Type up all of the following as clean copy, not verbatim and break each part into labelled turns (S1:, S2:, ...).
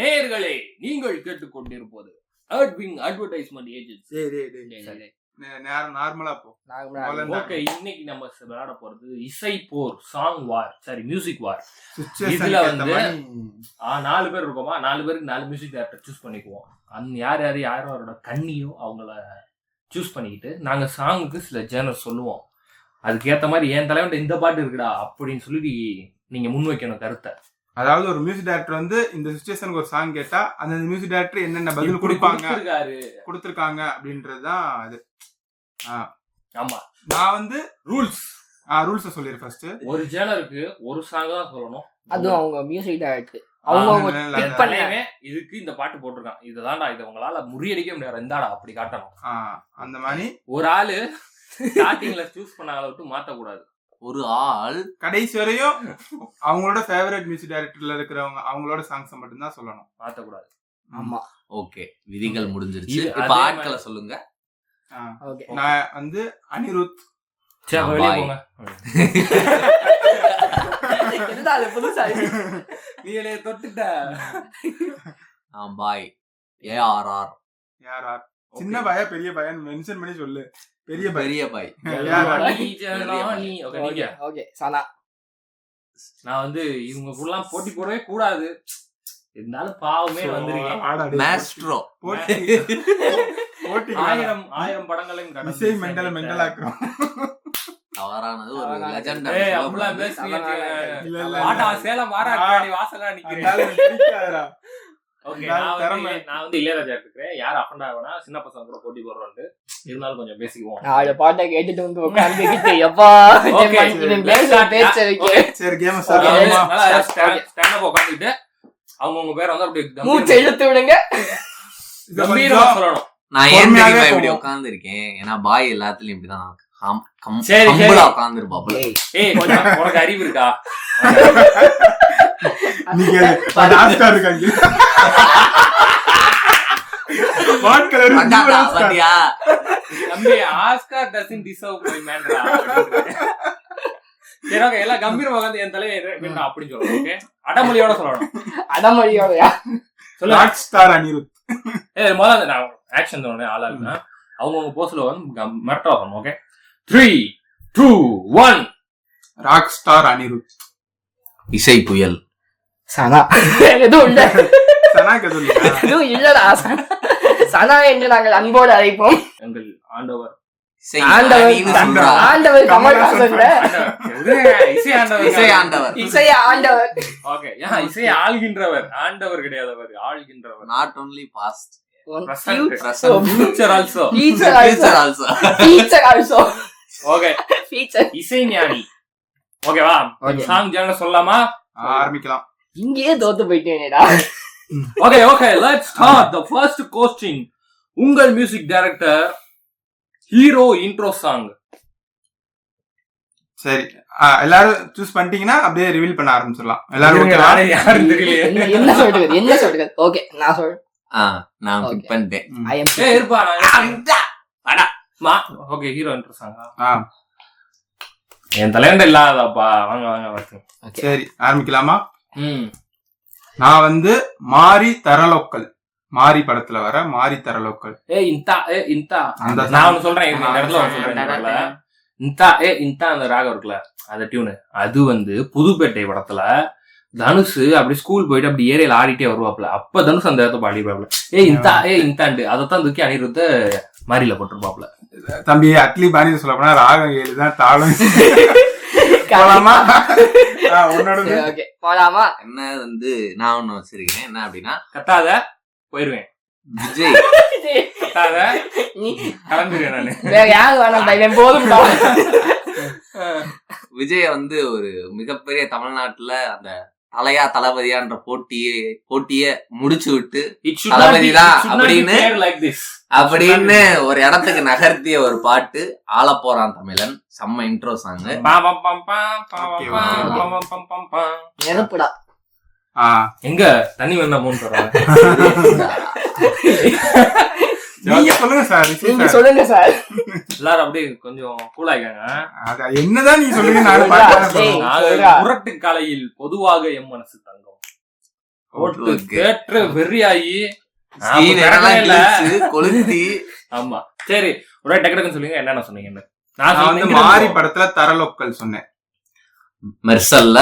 S1: நேயர்களே, நீங்கள் கேட்டுக்கொண்டிருப்பது அட்வர்டைஸ்மெண்ட் ஏஜென்சி.
S2: நார்மலா போ.
S1: ஓகே, இன்னைக்கு நம்ம விளையாட போறது இசை போர், சாங் வார், சாரி மியூசிக் வார். இதுல வந்து 4 பேர் இருக்கோமா, 4 பேருக்கு 4 மியூசிக் டைரக்டர் சூஸ் பண்ணிக்குவோம். யாரோட கண்ணியோ அவங்கள சூஸ் பண்ணிக்கிட்டு நாங்க சாங்குக்கு சில ஜேர்னல் சொல்லுவோம். அதுக்கு ஏத்த மாதிரி என் தலைவன் இந்த பாட்டு இருக்குடா அப்படின்னு சொல்லி நீங்க முன் வைக்கணும் கருத்தை.
S2: அதாவது ஒரு மியூசிக் டைரக்டர் வந்து இந்த சிச்சுவேஷனுக்கு ஒரு சாங் கேட்டா அந்த மியூசிக் டைரக்டர் என்னென்ன பதில் கொடுத்திருக்காங்க அப்படின்றதுதான் அது.
S1: ஆமா,
S2: நான் வந்து ரூல்ஸ் சொல்லிடுறேன். ஃபர்ஸ்ட் ஒரு
S1: ஜேனருக்கு ஒரு சாங் தான் சொல்லணும்.
S3: அதுவும் அவங்க மியூசிக் டைரக்டர்
S1: இதுக்கு இந்த பாட்டு போட்டிருக்கான், இதுதான்டா, இது உங்களால முறியடிக்க முடியாது, இருந்தாடா அப்படி காட்டணும்.
S2: அந்த மாதிரி
S1: ஒரு ஆளு ஸ்டார்டிங்ல சூஸ் பண்ண ஆளை விட்டு மாத்தக்கூடாது. ஒரு ஆள்
S2: கடைசி வரையும் அவங்களோட ஃபேவரட் மியூசிக் டைரக்டர்ல இருக்கிறவங்க அவங்களோட சாங்ஸ் மட்டும் தான் சொல்லணும், மாத்தக்கூடாது.
S3: ஆமா,
S1: ஓகே, விதிகள் முடிஞ்சிருச்சு. இப்ப ஆட்களை சொல்லுங்க.
S2: நான் வந்து அனிருத்.
S1: வெளியே போங்க. நீங்களே தொட்டுட்ட. பாய் ஏஆர்ஆர்.
S2: சின்ன பாயா பெரிய பாயான்னு மென்ஷன் பண்ணி சொல்லு. பெரிய பாய்.
S1: நான் வந்து இவங்க ஃபுல்லா போட்டி போடவே கூடாது, இருந்தாலும் பாவமே வந்துருக்கேன். ஆயிரம் படங்களையும் மெண்டலாக்குறோம். தவறானது ஒரு லெஜெண்ட். சேலம் மாராட்டி வாசலா நிக்கிறேன். நான் வந்து இளையராஜா இருக்கிறேன். யார் அஃபண்ட் ஆகுனா சின்ன பசங்க கூட போட்டி போடுறோம்னு, இருந்தாலும் கொஞ்சம் பேசிக்குவோம்.
S3: நாலு பாட்டை கேட்டுட்டு வந்து உட்கார்ந்துக்கிட்டு எப்பா
S1: உட்காந்துக்கிட்டு அவங்க பேரை வந்து அப்படியே
S3: மூச்சை இழுத்து விடுங்க,
S1: கம்பீரமா சொல்லணும். நான் ஏன் இப்படி உட்கார்ந்து இருக்கேன், ஏன்னா பாய் எல்லாத்துலயும் இப்படிதான் உட்கார்ந்து இருப்பாப்ல. உனக்கு அறிவு இருக்கா? எல்லாம் கம்பீரமா உட்காந்து என் தலைவர் அப்படின்னு சொல்லணும். அடமொழியோட சொல்லணும்.
S3: அடமொழியோட
S1: முதல்ல நான் ஆக்ஷன் தோணுனே ஆளா இருக்குன்னா அவங்கவுங்க போஸ்ட்ல வந்து மிரட்டா வரணும். ஓகே, 3, 2, 1.
S2: Rock star Anirudh.
S1: இசை புயல்
S3: சனா. எதுவும் இல்ல, எதுவும் இல்லடா. சனா என்று நாங்கள் அன்போடு அழைப்போம்.
S1: எங்கள் ஆண்டவர்
S3: ஆண்டவர் கமல்ஹாசன்.
S1: இசை ஆண்டவர். ஓகே, இசை ஆள்கின்றவர், ஆண்டவர் கிடையாது, அவர் ஆள்கின்றவர். Not only past, future also. Okay, இசை ஞானி. ஓகேவா? சாங் ஜான சொல்லலாமா?
S2: ஆரம்பிக்கலாம்.
S3: இங்கேயே தோத்து போயிட்டேனேடா.
S1: Okay, let's start the first question. உங்கள் music director hero intro song.
S2: சரி, எல்லாரும் சூஸ் பண்ணிட்டீங்கன்னா அப்படியே ரிவீல் பண்ண ஆரம்பிச்சிடலாம். எல்லாரும்
S3: யாரும் தெரியல என்ன சொல்றது. ஓகே, நான் சொல்றேன்.
S1: நான் பிக் பண்ணிட்டேன். Okay, hero intro song. என் தலைவன் இல்லாதப்பா. வாங்க.
S2: சரி, ஆரம்பிக்கலாமா? நான் வந்து மாரி தரலோக்கல், மாரி படத்துல வர மாரி தரலோக்கல்.
S1: நான் சொல்றேன், அந்த ராகம் இருக்குல்ல, அந்த டியூனு, அது வந்து புதுப்பேட்டை படத்துல தனுஷ் அப்படி ஸ்கூல் போயிட்டு அப்படி ஏரியால ஆடிட்டே வருவாப்ல. அப்ப தனுஷ் அந்த இடத்த பாடிப்பாப்ல, இந்தாண்டு. அதைத்தான் தூக்கி அனிருத்த மாரியில போட்டிருப்பாப்ல.
S2: தம்பி அட்லி பாணி சொல்ல போனா ராகம் 7 தான், தாளம்.
S1: என்ன வந்து நான் ஒண்ணு வச்சிருக்கேன், என்ன அப்படின்னா கத்தாத போயிருவேன். விஜய் கத்தாத கிளம்பிடுவேன் நானு. விஜய வந்து ஒரு மிகப்பெரிய தமிழ்நாட்டுல அந்த தலையா தளபதியான்ற போட்டிய முடிச்சு விட்டு தளபதிதான் அப்படின்னு ஒரு இடத்துக்கு நகர்த்திய ஒரு பாட்டு ஆள போறான் தமிழன். செம்ம இன்ட்ரோ சாங். எங்க தண்ணி வேணா மூணு சொல்றாங்க.
S2: நீங்க சொல்லுங்க சார்.
S3: நீங்க சொல்லுங்க சார்.
S1: எல்லாரும் அப்படியே கொஞ்சம் கூலாயிக்காங்க.
S2: என்னதான் நீங்க சொல்லுங்க.
S1: முரட்டு காலையில் பொதுவாக எம் மனசு தங்கம். போட்டு தேட்டர் வெறியாயி
S4: scene எல்லாம் கிழிச்சு, கொளுத்தி.
S1: ஆமா சரி ஒரு டக்கு சொல்லுங்க என்னென்ன சொன்னீங்க.
S2: நான் வந்து மாரி படத்துல தரலோக்கல் சொன்னேன்.
S4: மெர்சல்ல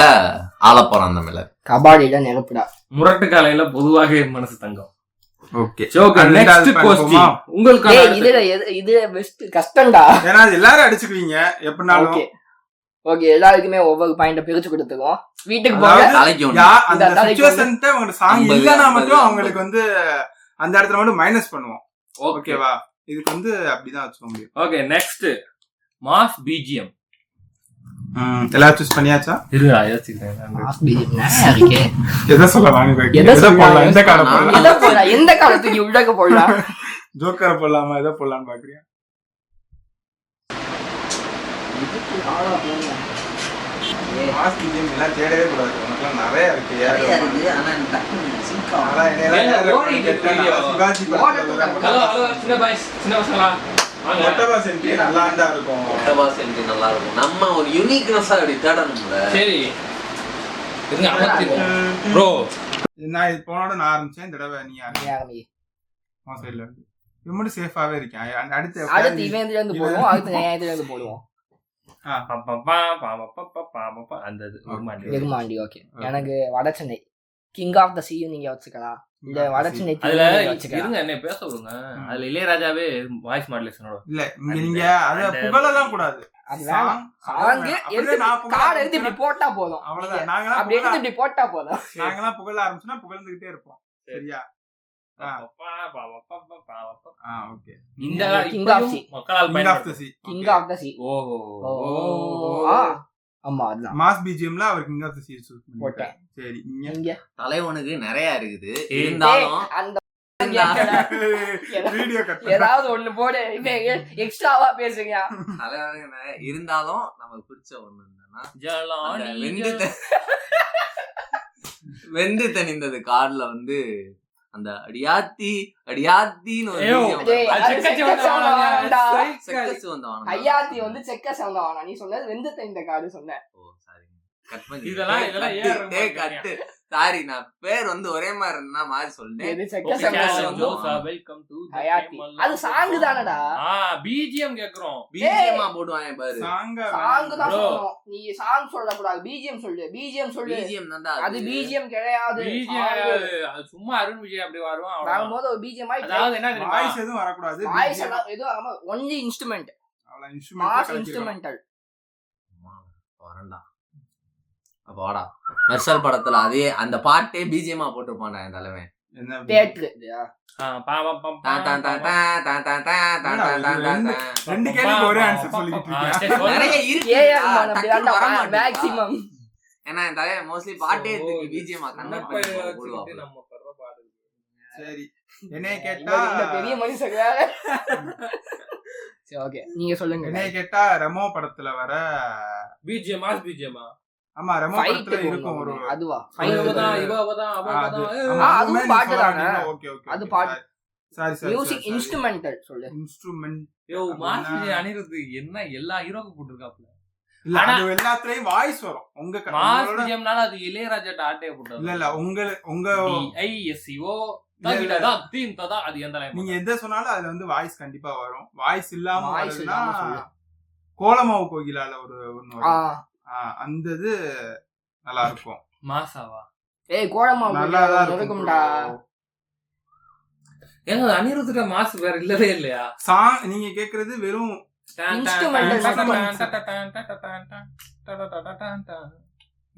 S4: ஆலப்போறான் அந்த மேல.
S3: கபாடியில நெருப்புடா.
S1: முரட்டு காலையில பொதுவாக மனசு தங்கம்.
S2: ஓகே
S1: நெக்ஸ்ட் क्वेश्चन உங்களுக்கு
S3: இது பெஸ்ட் கஷ்டம்டா.
S2: ஏன்னா எல்லாரும் அடிச்சுக்குவீங்க எப்படினாலும்.
S3: ஓகே எல்லாருக்குமே ஒவ்வொரு பாயிண்ட பிரிச்சு கொடுத்துருவோம். வீட்டுக்கு போக
S2: அந்த சிச்சுவேஷன்ட்ட உங்க சாங் இல்லனா மட்டும் அவங்களுக்கு வந்து அந்த இடத்துல மட்டும் மைனஸ் பண்ணுவோம். ஓகேவா? இதுக்கு வந்து அப்படிதான் வச்சுக்க முடியும்.
S1: Okay next mass BGM.
S2: எல்லாரும் சூஸ் பண்ணியாச்சா?
S1: இருடா யோசிக்கிறேன்.
S3: மாஸ் பிஜிஎம் நிறைய இருக்கே.
S2: எதை சொல்லலாம்? எதை போடலாம்? எந்த கார்ட போடலாம்?
S3: எந்த காலத்துக்கு உள்ளக்க போடலாம்?
S2: ஜோக்கரை போடலாமா? எதை போடலாம்னு பாக்குறியா? மாஸ் பிஜிஎம் எல்லாம் தேடவே கூடாது. உனக்குலாம் நிறைய இருக்கு.
S4: நம்ம ஒரு யூனிக்னஸா அப்படி தேடணும்ல.
S1: சரி ப்ரோ
S2: நான் இது போனோட நான் ஆரம்பிச்சேன். இந்த தடவை நீ ஆரம்பி. சைடுல இருந்து இவன் சேஃபாவே இருக்கேன். அடுத்து
S3: இவன் இதுல இருந்து போடுவோம். அடுத்து நான் இதுல இருந்து போடுவோம். வெகுமாண்டி. ஓகே எனக்கு வடச்சென்னை கிங் ஆஃப் த சீயும் நீங்க வச்சுக்கலாம். இல்ல வடச்சென்னை
S1: இருங்க என்ன பேச விடுங்க. அதுல இளையராஜாவே வாய்ஸ் மாடுலேஷனோட
S2: இல்ல நீங்க அத புகழலாம் கூடாது.
S3: எடுத்து இப்படி போட்டா போதும்.
S2: அவ்வளவுதான்.
S3: அப்படி எடுத்து இப்படி போட்டா போதும்.
S2: நாங்கலாம் புகழ ஆரம்பிச்சோம்னா புகழ்ந்துகிட்டே இருப்போம். சரியா? ஓகே
S1: இந்த
S3: கிங் ஆஃப் சி
S1: மக்களால்
S3: கிங் ஆஃப் த சி. ஆமா அதான்
S2: மாஸ் பிஜிஎம்ல அவர் கிங் ஆஃப் தி சீரிஸ் போட்டேன். சரி நீங்க
S4: தலைவனுக்கு நிறைய இருக்குது. இருந்தாலும்
S3: அந்த
S2: வீடியோ கட்
S3: ஏதாவது ஒண்ணு போடு. எக்ஸ்ட்ராவா பேசுங்க.
S4: தலைவனுக்கு இருந்தாலும் நமக்கு பிடிச்ச ஒண்ணு என்னன்னா வெந்து தணிந்தது கார்ல வந்து அந்த அடியாத்தின்னு
S3: ஐயாத்தி வந்து செக்க சவந்தவானா. நீ சொன்னது வெந்து தணிந்த காடு சொன்ன.
S4: சாரி நான் பேர் வந்து ஒரே மாதிரி இருந்தா மாதிரி சொல்லிட்டேன்.
S3: அது சாங் தானடா.
S1: பிஜிஎம் கேக்குறோம்.
S4: பிஜிஎம் போடுவாங்க பாரு.
S2: சாங்
S3: தான் சொல்லணும். நீ சாங் சொல்ல கூடாது. பிஜிஎம் சொல்லு. பிஜிஎம் சொல்லு.
S4: பிஜிஎம் தான்டா.
S3: அது பிஜிஎம் கிடையாது.
S1: அது சும்மா அருண் விஜய் அப்படி வருவான்.
S3: வரும்போது ஒரு பிஜிஎம்
S1: அதாவது என்ன
S2: வாய்ஸ் எதுவும் வர கூடாது.
S3: வாய்ஸ் எதுவும் ஆமா ஒன்லி இன்ஸ்ட்ருமென்ட்.
S2: அவ்வளவு
S3: இன்ஸ்ட்ருமென்டல்.
S4: வரண்டா. அப்போடா மெர்சல் படத்துல அதே அந்த பாட்டே பிஜிஎம்மா போட்டுருப்பான்டா என் தலைவன்.
S2: ரெண்டு கேள்விக்கு ஒரே ஆன்சர் சொல்லிட்டு
S3: மேக்ஸிமம்.
S4: ஏன்னா என் தலைவன் மோஸ்ட்லி பாட்டே தூக்கி பிஜிஎம்மா கன்வெர்ட் பண்ணி போடுவான்.
S2: சரி என்னைய கேட்டா
S3: பெரிய மனுஷங்க வேற. சரி ஓகே நீங்க சொல்லுங்க.
S2: என்னைய கேட்டா ரெமோ படத்துல வர
S1: பிஜிஎம் மாஸ் பிஜிஎம்.
S2: ஆமா ரெமோ படத்துல இருக்கும் ஒரு
S3: அதுவா
S2: அதுவும் பாட்டு தானே. ஓகே ஓகே
S3: அது பாட்டு.
S2: சாரி சாரி
S3: மியூசிக் இன்ஸ்ட்ருமென்டல் சொல்லு.
S2: இன்ஸ்ட்ருமென்ட்.
S1: யோ மாஸ் அனிருத் என்ன எல்லா ஹீரோக்கு போட்டுருக்காப்ல.
S2: இல்ல அது எல்லாத்துலயும் வாய்ஸ் வரும். உங்க
S1: மாஸ் பிஜிஎம்னால அது இளையராஜா ஆட்டே போட்டது.
S2: இல்ல உங்க
S1: ஐஎஸ்சிஓ தகிடதா தீம் ததா அது எந்த லைன்
S2: நீங்க எதை சொன்னாலும் அதுல வந்து வாய்ஸ் கண்டிப்பா வரும். வாய்ஸ் இல்லாம வருதுன்னா கோலமாவு கோகிலால ஒரு ஒன்னு வரும். அந்த இது நல்லா இருக்கும்.
S1: மாசாவா?
S3: ஏய் கோலமாவு
S2: நல்லாதான்
S3: இருக்கும்டா.
S1: ஏங்க அனிருத்ட மாஸ் வேற இல்லவே இல்லையா?
S2: சாங் நீங்க கேக்குறது வெறும்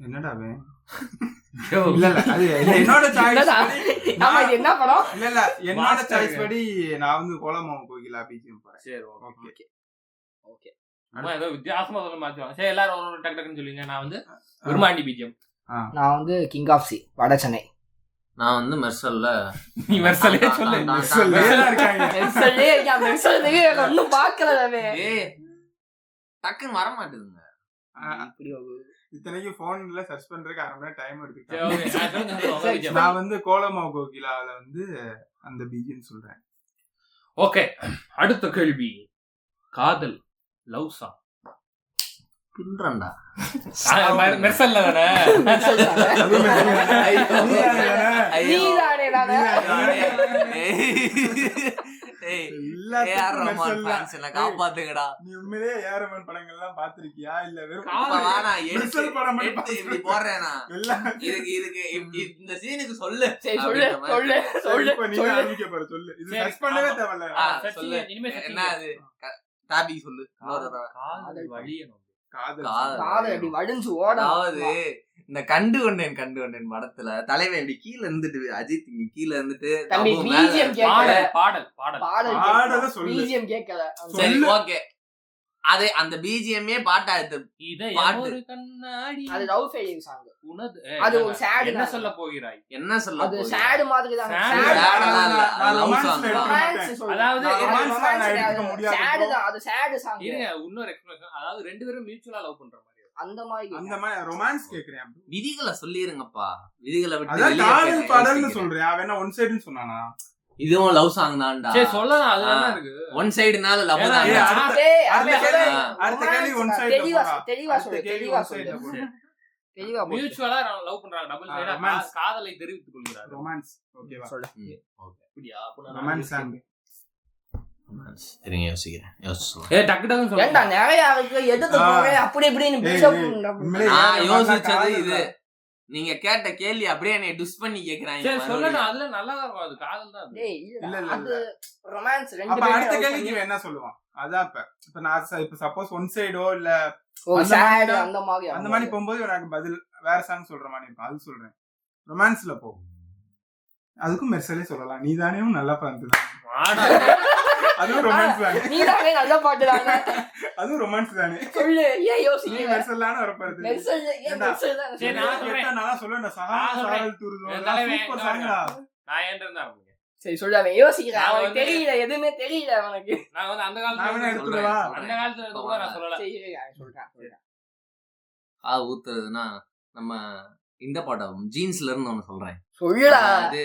S2: என்னடா இல்ல அது என்னோட சாய்ஸ்.
S3: என்ன படம்?
S2: இல்ல என்னோட சாய்ஸ் படி நான் வந்து கோலமாவு கோகிலா பிஜிஎம் போறேன்.
S1: சரி ஓகே ஓகே. அம்மா ஏதோ வித்தியாசமா சொல்ல மாத்துவாங்க. சரி எல்லாரும் ஒரு டக் டக்னு சொல்லுங்க. நான் வந்து விருமாண்டி பிஜிஎம்.
S3: நான் வந்து கிங் ஆஃப் சி வடச்சென்னை.
S4: நான் வந்து மெர்சல்ல.
S1: நீ மெர்சலே சொல்லு.
S2: மெர்சல்லே இருக்காங்க.
S3: மெர்சல்லே அந்த மெர்சல்லே ஒண்ணும் பார்க்கலவே.
S4: ஏய் டக்குன்னு வர மாட்டேங்குங்க.
S3: இப்படி
S2: இத்தனைக்கு போன்ல சர்ச் பண்றதுக்கு அரை மணி டைம் எடுத்துக்கிட்டேன். நான் வந்து கோலமாவு கோகிலால வந்து அந்த பிஜிஎம் சொல்றேன்.
S1: ஓகே அடுத்த கேள்வி. காதல் லவ் சாங்
S4: பின்றண்டா
S1: மெர்சல்ல தானே
S4: காப்பாத்துங்கடா.
S2: நீ உண்மையிலேயே ஏஆர்எம்என் படங்கள் எல்லாம் பாத்திருக்கியா இல்ல வெறும்
S4: போடுறேன்னா இதுக்கு இந்த சீனுக்கு சொல்லு.
S2: சொல்லு இது சர்ச் பண்ணவே தேவையில்ல.
S4: சொல்லு என்ன அது டாபிக் சொல்லு. அதாவது இந்த கண்டு கொண்டேன் படத்துல தலைவன் இப்படி கீழ இருந்துட்டு அஜித் இங்க கீழ இருந்துட்டு சரி ஓகே அது அந்த பிஜிஎம்ஏ பாட்டா
S1: என்ன சொல்ல போகிறாய்
S4: என்ன சொல்ல
S1: இன்னொரு எக்ஸ்பிரஷன், அதாவது ரெண்டு பேரும் மியூச்சுவலா லவ் பண்ற மாதிரி
S3: அந்த மாதிரி
S2: ரொமான்ஸ் கேக்குறேன்.
S4: விதிகளை சொல்லிருங்கப்பா, விதிகளை
S2: விட்டு பாடல்னு சொல்றேன். அவன் என்ன ஒன் சைடுன்னு சொன்னானா?
S4: இதுவும் லவ் சாங் தான்டா.
S1: சரி சொல்லலாம், அது என்ன இருக்கு?
S4: ஒன் சைடுனால லவ் தான்.
S2: அடுத்த கேள்வி ஒன் சைடு
S3: தெளிவா சொல்லு.
S1: மியூச்சுவலா லவ் பண்றாங்க, டபுள் சைடா காதலை தெரிவித்துக் கொள்கிறாங்க.
S2: ரொமான்ஸ் ஓகேவா?
S4: சொல்லு.
S1: ஓகே அப்படியே
S2: ரொமான்ஸ் சாங்
S4: இருங்க யோசிக்கிறேன்.
S1: டக்கு டக்குன்னு சொல்லுங்க.
S3: ஏண்டா நிறைய இருக்கு, எடுத்து போறே அப்படி இப்படின்னு பில்டப்
S4: நான் யோசிச்சது இது. நீங்க கேட்ட கேள்வி அப்படியே என்னை டுஸ் பண்ணி கேக்குறாங்க.
S1: சரி சொல்லணும், அதுல நல்லா தான் இருக்கும். அது காதல் தான்.
S3: டேய் இல்ல அது ரொமான்ஸ் ரெண்டு
S2: அப்ப
S3: பேரும்.
S2: அடுத்த கேள்விக்கு என்ன சொல்லுவான்? அதான் இப்ப நான் இப்ப சப்போஸ் ஒன் சைடோ இல்ல
S3: ஒரு சாட் அந்த மாதிரி
S2: போகும்போது எனக்கு பதில் வேற சாங் சொல்ற மாதிரி இருக்கும். அது சொல்றேன். ரொமான்ஸ்ல போ, அதுக்கும் மெர்சலே சொல்லலாம். நீ தானே நல்லா பாட்டு, அதுவும் ரொமான்ஸ் தானே.
S3: நீ தானே நல்ல பாட்டு தானே,
S2: அதுவும் ரொமான்ஸ் தானே.
S3: சொல்லு. ஏன் யோசிக்கிறீங்க?
S2: மெர்சல்லான வரப்போகுது.
S3: மெர்சல் ஏன் மெர்சல் தான்?
S1: சரி நான் சொல்றேன்.
S2: நான் சொல்றேன். சாரல் தூருதோ சூப்பர் சாங்கா.
S1: நான் ஏன் இருந்தா இருந்தேன்.
S3: சரி சொல்றானே யோசிக்கிறேன். அவனுக்கு தெரியல, எதுவுமே தெரியல அவனுக்கு.
S1: நான் வந்து அந்த
S2: நான்
S1: காலத்துல
S2: எடுத்துறவா?
S1: அந்த காலத்துல இருந்து கூட நான் சொல்லல.
S3: சரி சொல்றேன்.
S4: ஊத்துறதுன்னா நம்ம இந்த படம் ஜீன்ஸ்ல இருந்து ஒண்ணு சொல்றேன்.
S3: சொல்லுடா.
S4: அது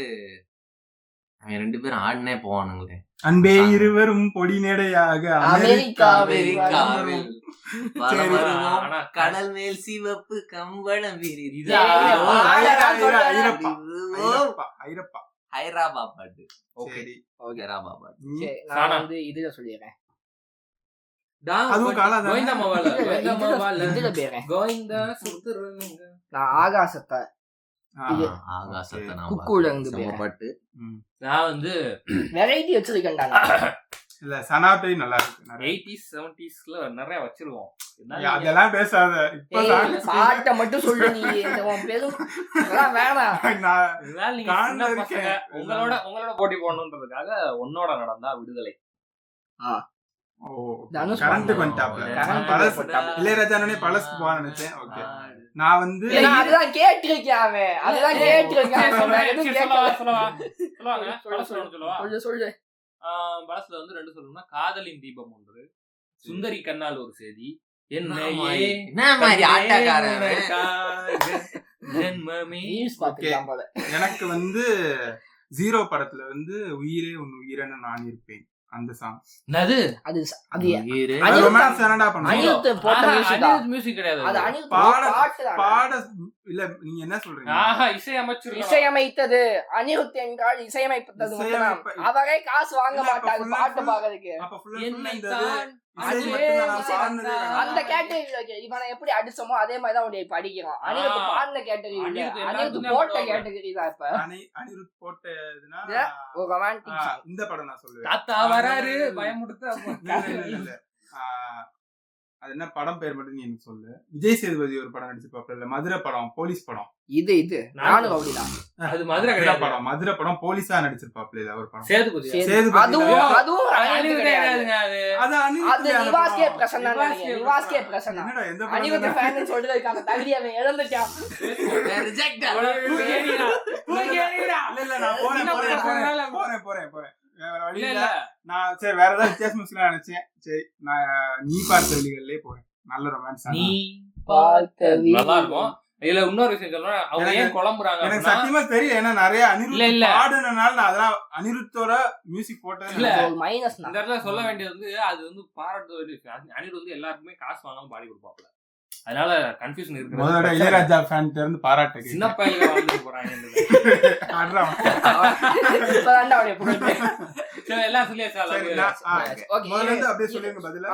S4: அவன் ரெண்டு பேரும் ஆடினே போவானுங்களே.
S2: அன்பே இருவரும் பொடி நடையாக
S3: அமெரிக்காவில்
S4: கடல் மேல் சிவப்பு கம்பளம் விரிது. ஹைராபா பாட்டு.
S2: சரி
S4: ஹைராபா பாட்டு.
S3: நான் வந்து இதுல சொல்லிடுறேன். நான் ஆகாசத்தை குக்கூல இருந்து
S4: பாட்டு.
S1: நான் வந்து
S3: வெரைட்டி வச்சிருக்கேன்டா.
S2: இல்ல சனாட்டை நல்லா இருக்கு.
S1: 80s 70sல நிறைய வச்சிருவோம்.
S2: அதெல்லாம் பேசாத, இப்ப
S3: பாட்ட மட்டும் சொல்லு. நீ பெரும் வேணாம்.
S1: உங்களோட போட்டி போடணுன்றதுக்காக உன்னோட நடந்தா விடுதலை.
S2: இளையராஜானே பழசுக்கு போக நினைச்சேன். ஓகே நான் வந்து
S3: அதுதான் கேட்டிருக்கேன். அவன் அதுதான் கேட்டிருக்கேன். சொல்லு.
S1: படத்துல வந்து ரெண்டு சொல்லணும்னா காதலின் தீபம் ஒன்று, சுந்தரி கண்ணால் ஒரு செய்தி,
S2: எனக்கு வந்து ஜீரோ படத்துல வந்து உயிரே உன் உயிரென நான் இருப்பேன் அந்த சாங்.
S1: அது மியூசிக் கிடையாது.
S2: பாட இல்ல, நீங்க என்ன சொல்றீங்க?
S3: இசையமைத்தது அனிருத் என்றால் இசையமைப்பது அவரே காசு வாங்க மாட்டாங்க பாட்டு பாக்குறதுக்கு. அந்த கேட்டகரி இவனை எப்படி அடிச்சோமோ அதே மாதிரிதான் உடைய படிக்கிறான். அனிருத் பாடின கேட்டகரி அனிருத் போட்ட கேட்டகரி தான். இப்ப
S2: அனிருத் போட்டதுன்னா
S3: ஒரு ரொமான்டிக்
S2: இந்த படம் நான் சொல்லுவேன்.
S1: தாத்தா வராரு பயமுடுத்து.
S2: அது என்ன படம் பேர் மட்டும் நீ எனக்கு சொல்லு. விஜய் சேதுபதி ஒரு படம் நடிச்சிருப்பாப்ல, மதுரை படம், போலீஸ் படம்.
S3: இது நானும் அப்படிதான்.
S1: அது மதுரை படம்,
S2: மதுரை படம் போலீஸா நடிச்சிருப்பாப்ல. இது அவர் படம்.
S1: சேதுபதி
S3: அதுவும்
S1: கிடையாதுங்க.
S3: அது நிவாஸ்கே பிரசன்னா. நிவாஸ்கே பிரசன்னா அனிருத் ஃபேன் சொல்றதுக்கான தகுதி அவன் இழந்துட்டான்.
S4: ரிஜெக்ட்.
S2: இல்ல நான் போறேன். நான் சரி வேற ஏதாவது வித்தியாசம் நினைச்சேன். சரி நான் நீ பார்த்த வழிகளிலே போறேன். நல்ல ரொமான்ஸ்.
S3: நீ பார்த்த
S1: நல்லா இருக்கும். இதுல இன்னொரு விஷயம் சொல்லணும், அவங்க ஏன் குழம்புறாங்க
S2: எனக்கு சத்தியமா தெரியும். ஏன்னா நிறைய அனிருத் பாடுனனால நான் அதெல்லாம் அனிருத்தோட மியூசிக் போட்டது
S3: இல்ல. மைனஸ்
S1: இந்த இடத்துல சொல்ல வேண்டியது வந்து அது வந்து பாராட்டு வேண்டிய விஷயம். அனிருத் வந்து எல்லாருக்குமே காசு வாங்காம பாடி கொடுப்பாப்ல. அதனால கன்ஃபியூஷன் இருக்கு.
S2: முதல்ல இளையராஜா ஃபேன் இருந்து பாராட்டு
S1: சின்ன பையன் வாழ்ந்து போறாங்க. எல்லாம் சொல்லியாச்சா?
S2: முதல்ல இருந்து அப்படியே சொல்லிருங்க பதிலா.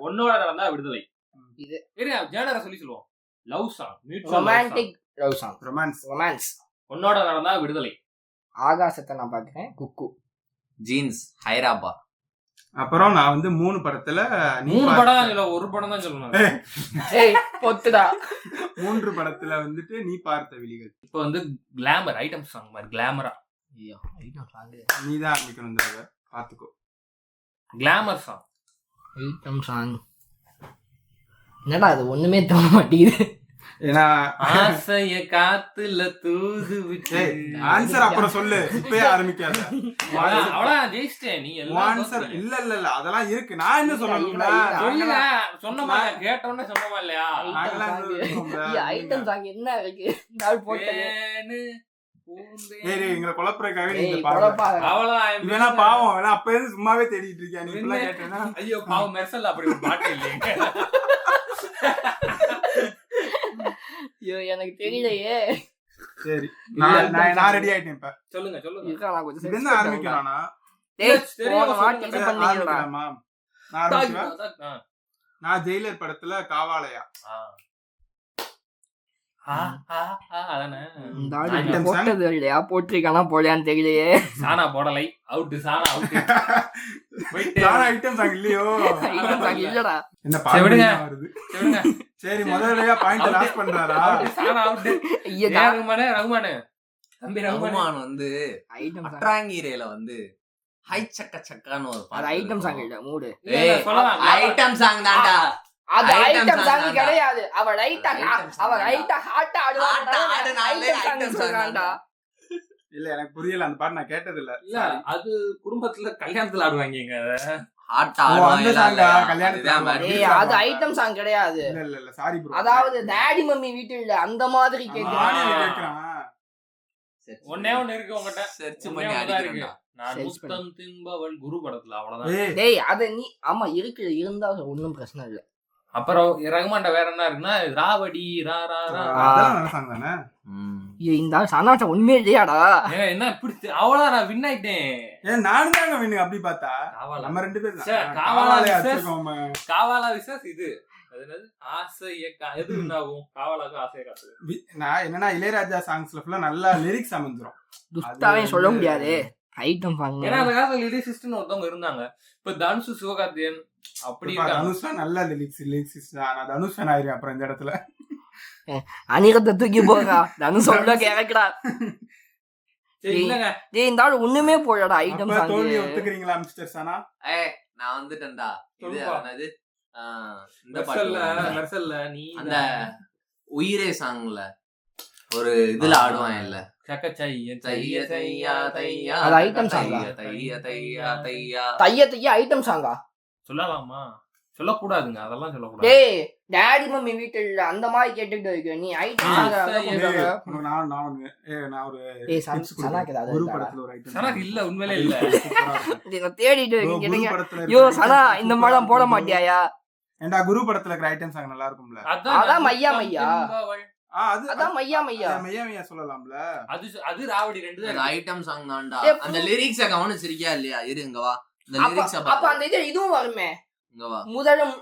S1: ஒன்னோட நடந்தா விடுதலை.
S3: இது
S1: ஜேனர சொல்லி சொல்லுவோம். Love song,
S3: romantic love song, romance.
S1: ஒன்னோட நடந்தா விடுதலை.
S3: ஆகாசத்தை நான் பாக்குறேன். குக்கு,
S4: ஜீன்ஸ், ஹைராபா.
S2: அப்புறம் நான் வந்து 3 படத்துல
S1: 3 படம் தான் இல்ல, ஒரு படம் தான் சொல்லணும்.
S3: ஏய் பொத்துடா.
S2: 3 படத்துல வந்துட்டு நீ பார்த்த விழிகள்.
S1: இப்போ வந்து கிளாமர் ஐட்டம் சாங் மாதிரி கிளாமரா.
S3: ஐயோ ஐட்டம் சாங்
S2: நீதான் ஆரம்பிக்கணும் தடவை, பாத்துக்கோ.
S1: Glamour song,
S3: item song. என்னடா அது ஒண்ணுமே தோண மாட்டேங்குது.
S2: ஏன்னா
S1: ஆசைய காத்துல தூது விட்டு.
S2: ஆன்சர் அப்புறம் சொல்லு, இப்பயே ஆரம்பிக்காத.
S1: அவ்வளவு ஜெயிச்சிட்டே நீ.
S2: ஆன்சர் இல்ல இல்ல இல்ல அதெல்லாம் இருக்கு. நான் என்ன சொல்லணும்ல,
S1: சொல்லுங்க. சொன்னமா கேட்டோன்னே சொன்னமா இல்லையா?
S3: ஐட்டம் சாங் என்ன இருக்கு? நான் போட்டேன்.
S2: எங்களை குழப்பறதுக்காக நீங்க வேணா பாவம் வேணா அப்ப இருந்து சும்மாவே தேடிட்டு இருக்கியா நீ? இப்பெல்லாம் கேட்டேன்னா
S1: ஐயோ பாவம் மெர்சல் அப்படி ஒரு பாட்டு இல்லைங்க.
S3: ஐயோ எனக்கு தெரியலையே.
S2: சரி நான் ரெடி ஆயிட்டேன். இப்ப
S1: சொல்லுங்க சொல்லுங்க.
S3: நான் கொஞ்சம்
S2: என்ன ஆரம்பிக்கலாம்னா நான் ஜெயிலர் படத்துல காவாலயா.
S3: போட்டது இல்லையா? போட்டிருக்கானா போலையான்னு தெரியலையே.
S1: சானா போடலை, அவுட். சானா அவுட்.
S2: ஐட்டம் சாங் இல்லையோ?
S3: இல்லடா.
S2: என்ன பாடுங்க வருது? சரி முதல்ல பாயிண்ட் லாஸ் பண்றாரா?
S1: சானா அவுட். ரகுமான் தம்பி
S4: ரகுமான் வந்து அட்ராங்கிரேல வந்து ஹை சக்க சக்கான்னு ஒரு
S3: பாட்டு. ஐட்டம் சாங் இல்ல, மூடு.
S4: ஐட்டம் சாங் தான்டா.
S3: அது ஐட்டம் சாங் கிடையாது. அவ ரைட்டா ஹார்ட் ஆடுறான்டா.
S2: இல்ல எனக்கு புரியல அந்த பாட்டு, நான் கேட்டது இல்ல.
S1: இல்ல அது குடும்பத்துல கல்யாணத்துல ஆடுவாங்க.
S3: அது ஐட்டம் சாங் கிடையாது.
S2: இல்ல இல்ல சாரி ப்ரோ.
S3: அதாவது டாடி மம்மி வீட்டுல அந்த மாதிரி கேக்குறான்.
S1: ஒண்ணே ஒண்ணு இருக்கு உங்ககிட்ட. சர்ச் பண்ணி அடிக்கிறேன்டா. நான் முத்தம் திம்பவள் குரு படத்துல அவ்வளவுதான்.
S3: டேய் அத நீ ஆமா இருக்கு, இருந்தா ஒண்ணும் பிரச்சனை இல்ல.
S1: அப்புறம் ரகுமான்ட வேற என்ன இருக்குன்னா ராவடி ரா ரா ரா.
S2: அதெல்லாம் சாங் தானே.
S3: இந்த சனாட்ட உண்மையே இல்லையாடா?
S1: என்ன இப்படி அவ்வளவு நான் வின் ஆயிட்டேன்.
S2: ஏன் நானும் தாங்க வின். அப்படி பார்த்தா நம்ம 2 பேரும்
S1: காவாலா விசஸ் இது என்னது ஆசைய எது வின் ஆகும்? காவாலாக்கு ஆசைய காத்து.
S2: நான் என்னன்னா இளையராஜா சாங்ஸ்ல ஃபுல்லா நல்லா லிரிக்ஸ் அமைஞ்சிரும்.
S3: துஸ்தாவே சொல்ல முடியாது. ஐட்டம் சாங்
S1: ஏன்னா அந்த காலத்துல லிரிக்ஸிஸ்ட்னு ஒருத்தவங்க இருந்தாங்க. இப்ப தனுஷ் சிவகார்த்தியன் அப்படி
S2: தனுஷ்லாம் நல்ல லிரிக்ஸ். நான் தனுஷ் ஃபேன் ஆயிரேன் அப்புறம் இந்த இடத்துல.
S3: அனிகத்தை தூக்கி போறா தனுஷ் சொல்ல கேக்குறா.
S1: இல்லங்க
S3: டேய் இந்த ஆளு ஒண்ணுமே போடா ஐட்டம் சாங்.
S2: தோல்வி ஒத்துக்கிறீங்களா மிஸ்டர் சனா?
S4: நான் வந்துட்டேன்டா. இது என்னது
S1: இந்த பாட்டுல மெர்சல்ல நீ
S4: அந்த உயிரே சாங்ல ஒரு இதுல ஆடுவான் இல்ல
S3: அது ஐட்டம் சாங்கா? தைய ஐட்டம் சாங்கா
S1: சொல்லலாமா? சொல்லக்கூடாதுங்க, அதெல்லாம் சொல்லக்கூடாது.
S3: டேய் டாடி மம்மி வீட்டுல அந்த மாதிரி கேட்டுட்டு இருக்க நீ ஐட்டம் சாங்கா?
S2: நான் ஒரு
S3: குரு
S2: படத்துல ஒரு ஐட்டம்
S1: சனா இல்ல, உண்மையிலே இல்ல.
S3: நான் தேடிட்டு இருக்கேன். யோ சனா இந்த மாதிரி போட மாட்டியாயா?
S2: ஏண்டா குரு படத்துல இருக்கிற ஐட்டம் சாங் நல்லா இருக்கும்ல.
S3: அதான் மையா மையா.
S2: அதான்
S3: மையா மையா
S2: மையா சொல்லலாம்ல.
S1: அது ராவடி 2 தான்
S4: ஐட்டம் சாங் தான்டா. அந்த லிரிக்ஸ கவனிச்சிருக்கியா இல்லையா? இருங்க வா. இந்த லிரிக்ஸ
S3: அப்ப அந்த இது இதுவும் வருமே.
S4: இங்க வா.
S3: முதலும்